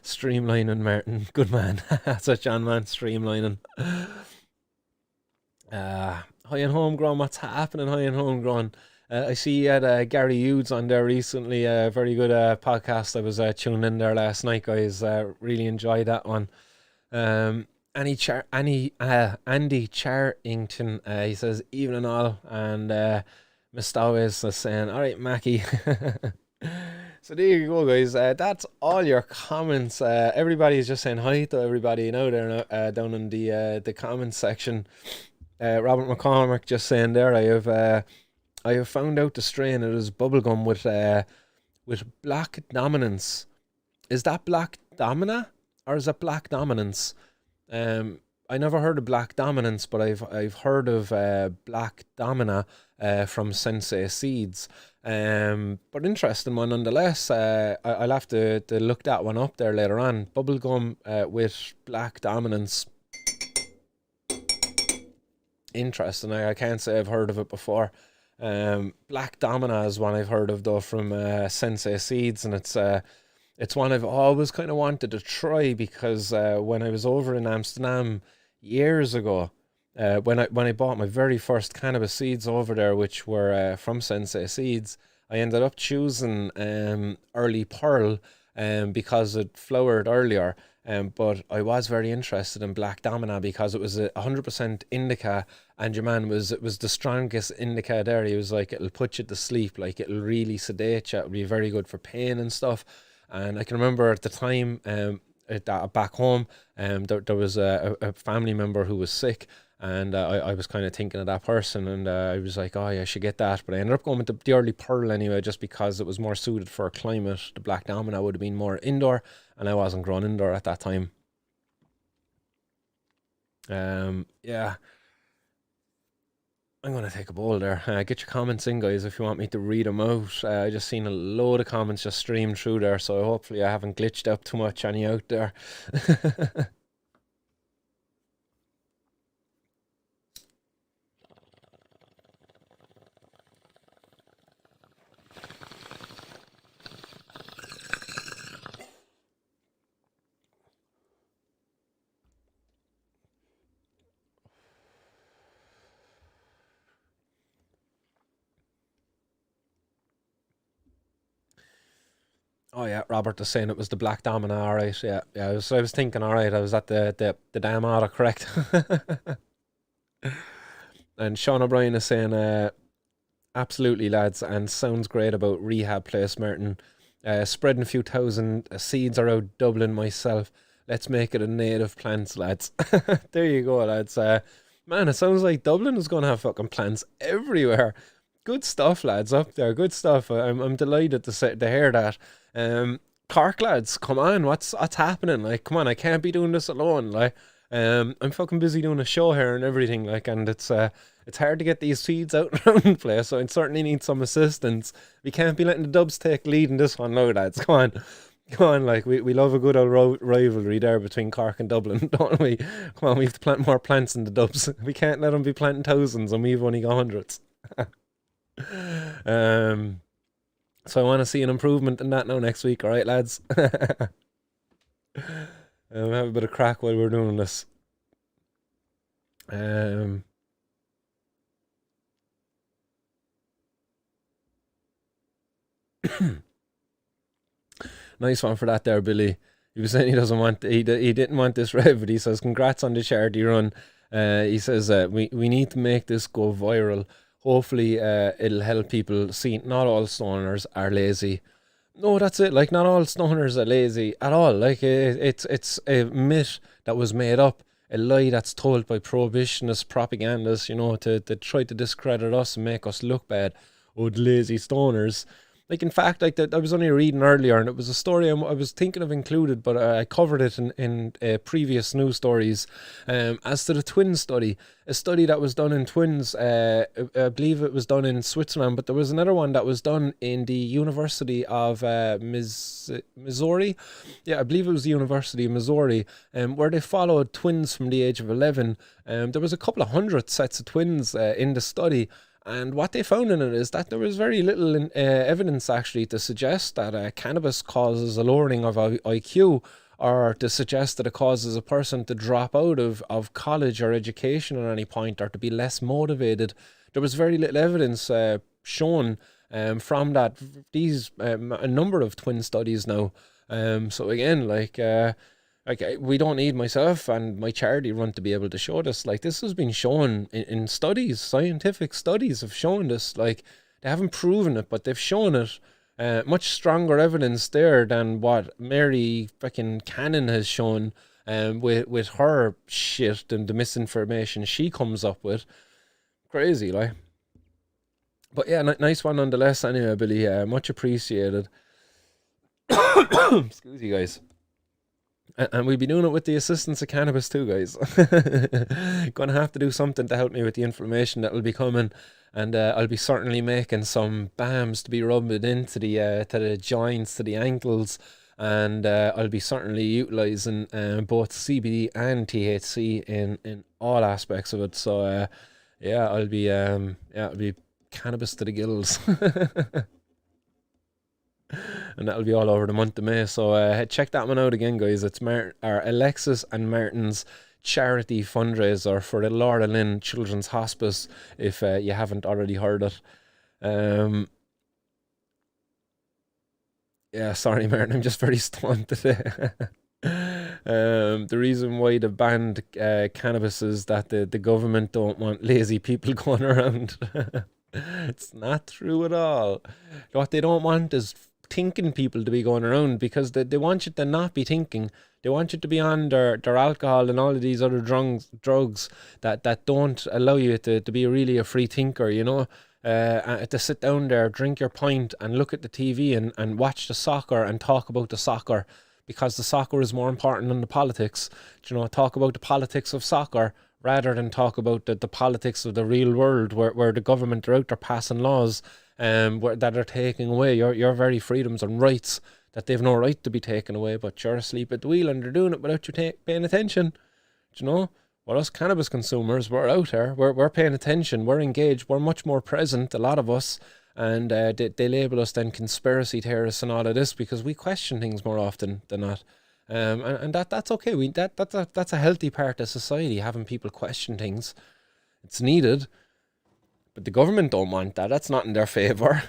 Speaker 1: Streamlining, Martin. Good man. That's a John man, streamlining. High and homegrown, what's happening, high and homegrown? I see you had Gary Hughes on there recently. Very good podcast. I was tuning in there last night, guys. Really enjoyed that one. Andy Charrington, he says, evening all. And Miss Stowes is saying, all right, Mackie. So there you go, guys. That's all your comments. Everybody's just saying hi to everybody now there down in the comments section. Robert McCormick just saying there, I have found out the strain. It is bubblegum with black dominance. Is that black domina or is it black dominance? I never heard of black dominance, but I've heard of black domina from Sensei Seeds. But interesting one nonetheless. I'll have to look that one up there later on. Bubblegum with black dominance. Interesting. I can't say I've heard of it before. Black Domina is one I've heard of though from Sensei Seeds, and it's one I've always kind of wanted to try because when I was over in Amsterdam years ago, when I bought my very first cannabis seeds over there, which were from Sensei Seeds, I ended up choosing Early Pearl because it flowered earlier. But I was very interested in Black Domina because it was 100% indica, and your man it was the strongest indica there. He was like, it'll put you to sleep, like it'll really sedate you, it'll be very good for pain and stuff. And I can remember at the time, back home, there was a family member who was sick, and I was kind of thinking of that person, and I was like, oh yeah, I should get that. But I ended up going with the Early Pearl anyway, just because it was more suited for a climate. The Black Domina would have been more indoor, and I wasn't growing indoor at that time. Yeah, I'm going to take a bowl there. Get your comments in, guys, if you want me to read them out. I just seen a load of comments just stream through there, so hopefully I haven't glitched up too much any out there. Oh yeah, Robert is saying it was the Black Domina. All right, yeah, yeah. I was thinking, all right, I was at the damn auto correct. And Sean O'Brien is saying, absolutely, lads, and sounds great about rehab place, Martin. Spreading a few thousand seeds around Dublin myself. Let's make it a native plants, lads. There you go, lads. Man, it sounds like Dublin is going to have fucking plants everywhere. Good stuff, lads, up there. Good stuff. I'm delighted to hear that. Cork, lads, come on. What's happening? Like, come on, I can't be doing this alone. Like, I'm fucking busy doing a show here and everything, like, and it's hard to get these feeds out around the place, so I certainly need some assistance. We can't be letting the Dubs take lead in this one now, lads. Come on. Come on, like, we love a good old rivalry there between Cork and Dublin, don't we? Come on, we have to plant more plants in the Dubs. We can't let them be planting thousands and we've only got hundreds. um, so I want to see an improvement in that now next week, alright, lads? Have a bit of crack while we're doing this. Um, nice one for that there, Billy. He was saying he doesn't want, he didn't want this rev, but he says, congrats on the charity run. He says, we need to make this go viral. Hopefully, it'll help people see not all stoners are lazy. No, that's it. Like, not all stoners are lazy at all. Like, it's a myth that was made up, a lie that's told by prohibitionist propagandists, you know, to try to discredit us and make us look bad. Oh, the lazy stoners. Like, in fact, like, that I was only reading earlier, and it was a story I was thinking of included, but I covered it in previous news stories. As to the twin study, a study that was done in twins, I believe it was done in Switzerland, but there was another one that was done in the University of Missouri. Yeah, I believe it was the University of Missouri, where they followed twins from the age of 11. There was a couple of hundred sets of twins in the study. And what they found in it is that there was very little evidence actually to suggest that cannabis causes a lowering of IQ, or to suggest that it causes a person to drop out of college or education at any point, or to be less motivated. There was very little evidence shown from that. These a number of twin studies now. So again, like, we don't need myself and my charity run to be able to show this. Like, this has been shown in studies. Scientific studies have shown this. Like, they haven't proven it, but they've shown it. Much stronger evidence there than what Mary fucking Cannon has shown with her shit and the misinformation she comes up with. Crazy, like. But yeah, nice one nonetheless anyway, Billy. Much appreciated. Excuse you guys. And we'll be doing it with the assistance of Cannabis too, guys. Gonna have to do something to help me with the inflammation that'll be coming, and I'll be certainly making some balms to be rubbed into the joints, to the ankles, and I'll be certainly utilising both CBD and THC in all aspects of it. So yeah, I'll be cannabis to the gills. And that'll be all over the month of May. So check that one out again, guys. It's Alexis and Martin's charity fundraiser for the Lauralynn Children's Hospice, if you haven't already heard it. Yeah, sorry, Martin, I'm just very stunned today. The reason why they banned cannabis is that the government don't want lazy people going around. It's not true at all. What they don't want is thinking people to be going around, because they want you to not be thinking. They want you to be on their alcohol and all of these other drugs that don't allow you to be really a free thinker, you know. To sit down there, drink your pint and look at the TV and watch the soccer and talk about the soccer, because the soccer is more important than the politics. You know, talk about the politics of soccer rather than talk about the politics of the real world, where the government are out there passing laws that are taking away your very freedoms and rights that they've no right to be taken away, but you're asleep at the wheel and they're doing it without you paying attention. Do you know? Well, us cannabis consumers, we're out there, we're paying attention, we're engaged, we're much more present, a lot of us, and they label us then conspiracy theorists and all of this because we question things more often than not. And that's okay. That's a healthy part of society, having people question things. It's needed. But the government don't want that. That's not in their favour.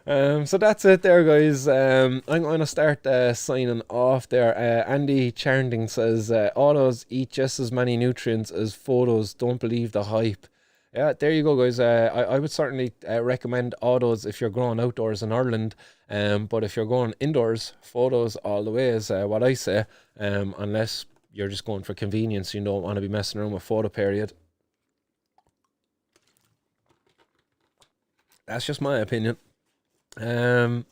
Speaker 1: So that's it there, guys. I'm going to start signing off there. Andy Charnding says, autos eat just as many nutrients as photos. Don't believe the hype. Yeah, there you go, guys. I would certainly recommend autos if you're growing outdoors in Ireland. But if you're going indoors, photos all the way is what I say. Unless you're just going for convenience, you don't want to be messing around with photo period. That's just my opinion. Oh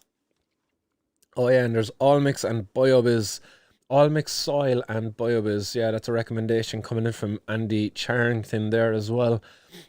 Speaker 1: yeah, and there's Allmix and BioBiz all mixed soil and biobiz. Yeah, that's a recommendation coming in from Andy Charrington there as well.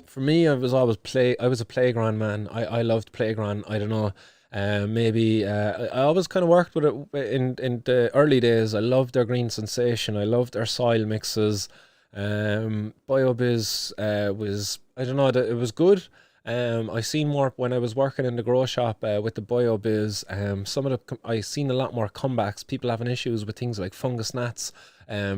Speaker 1: For me, I was a playground man. I loved playground. I don't know. Maybe I always kind of worked with it in the early days. I loved their green sensation. I loved their soil mixes. Biobiz was, I don't know, that it was good. I seen more when I was working in the grow shop with the biobiz. Some of I seen a lot more comebacks. People having issues with things like fungus gnats,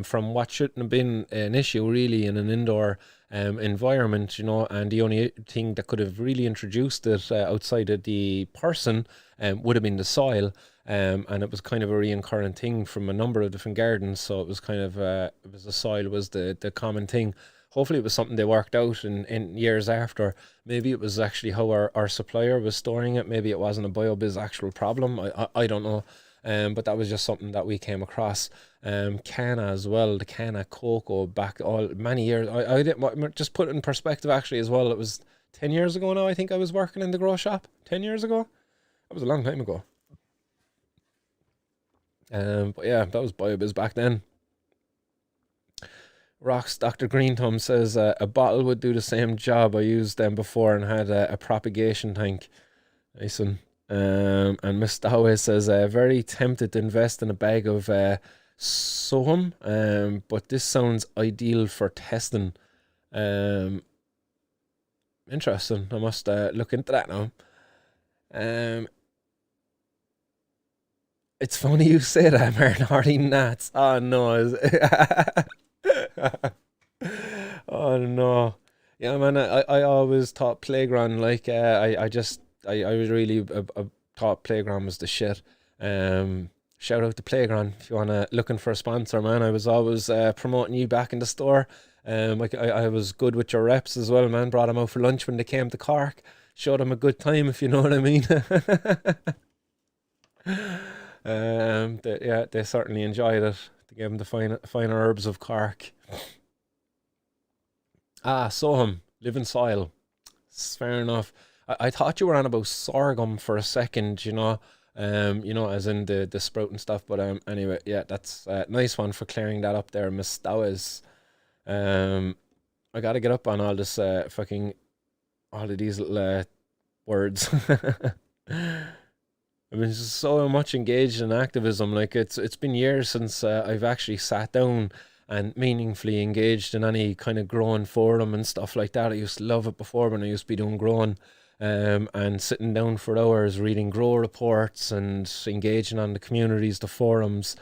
Speaker 1: from what shouldn't have been an issue really in an indoor environment, you know. And the only thing that could have really introduced it outside of the person would have been the soil. And it was kind of a recurrent thing from a number of different gardens. So it was kind of it was the soil was the common thing. Hopefully, it was something they worked out in years after. Maybe it was actually how our supplier was storing it. Maybe it wasn't a biobiz actual problem. I don't know. But that was just something that we came across. Canna as well, the canna cocoa back all many years. I didn't just put it in perspective actually as well. It was 10 years ago now. I think I was working in the grow shop 10 years ago. That was a long time ago. But yeah, that was biobiz back then. Rocks Dr. Green Thumb says a bottle would do the same job. I used them before and had a propagation tank. Nice one. And Miss Dowey says very tempted to invest in a bag of sohum, but this sounds ideal for testing. Um, Interesting. I must look into that now. Um, it's funny you say that, Martin Hardy Nats. Oh no. Oh no. Yeah, man, I always thought playground like I was really thought playground was the shit. Shout out to playground if you wanna looking for a sponsor, man. I was always promoting you back in the store. Like I was good with your reps as well, man. Brought them out for lunch when they came to Cork. Showed them a good time, if you know what I mean. Yeah, they certainly enjoyed it. They gave them the fine herbs of Cork. Ah, Soham, living soil. Fair enough. I thought you were on about sorghum for a second, as in the sprout and stuff. But anyway, yeah, that's a nice one for clearing that up there, Miss Stowes. Um, I gotta get up on all this fucking all of these little words. I've been so much engaged in activism. Like it's been years since I've actually sat down and meaningfully engaged in any kind of growing forum and stuff like that. I used to love it before when I used to be doing growing, and sitting down for hours reading grow reports and engaging on the communities, the forums.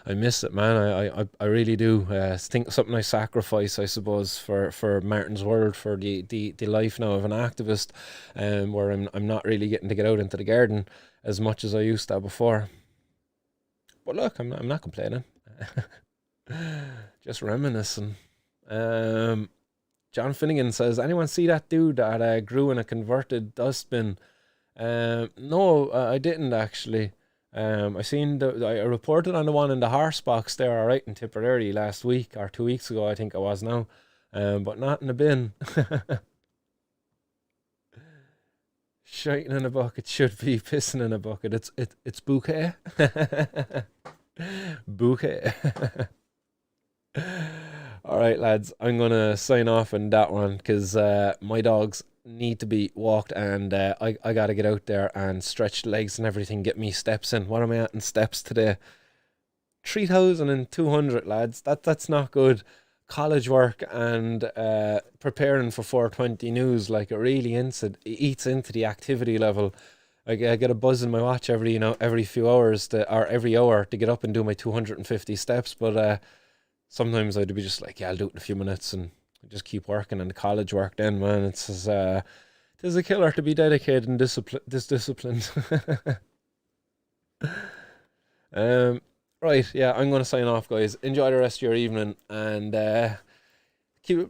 Speaker 1: I miss it, man. I really do. Think something I sacrifice, I suppose, for Martin's World, for the life now of an activist, where I'm not really getting to get out into the garden as much as I used to before. But look, I'm not complaining. Just reminiscing. Um, John Finnegan says, anyone see that dude that grew in a converted dustbin? No, I didn't actually. I reported on the one in the horse box there, all right, in Tipperary last week or 2 weeks ago, I think it was now. But not in the bin. Shiting in a bucket should be pissing in a bucket. It's bouquet. Bouquet. All right, lads, I'm gonna sign off on that one because my dogs need to be walked, and I gotta get out there and stretch legs and everything, get me steps in. What am I at in steps today? 3,200, lads. That's not good. College work and preparing for 420 news, like it really eats into the activity level. I get a buzz in my watch every few hours or every hour to get up and do my 250 steps, but sometimes I'd be just like, yeah, I'll do it in a few minutes, and just keep working. And the college work then, man, it's a killer to be dedicated and disciplined. um, right, yeah, I'm gonna sign off, guys. Enjoy the rest of your evening, and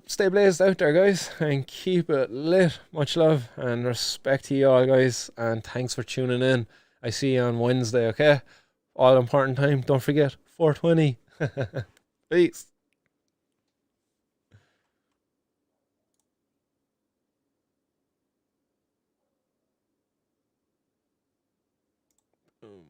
Speaker 1: stay blazed out there, guys, and keep it lit. Much love and respect to you all, guys, and thanks for tuning in. I see you on Wednesday, okay? All important time. Don't forget 420. Peace. Boom.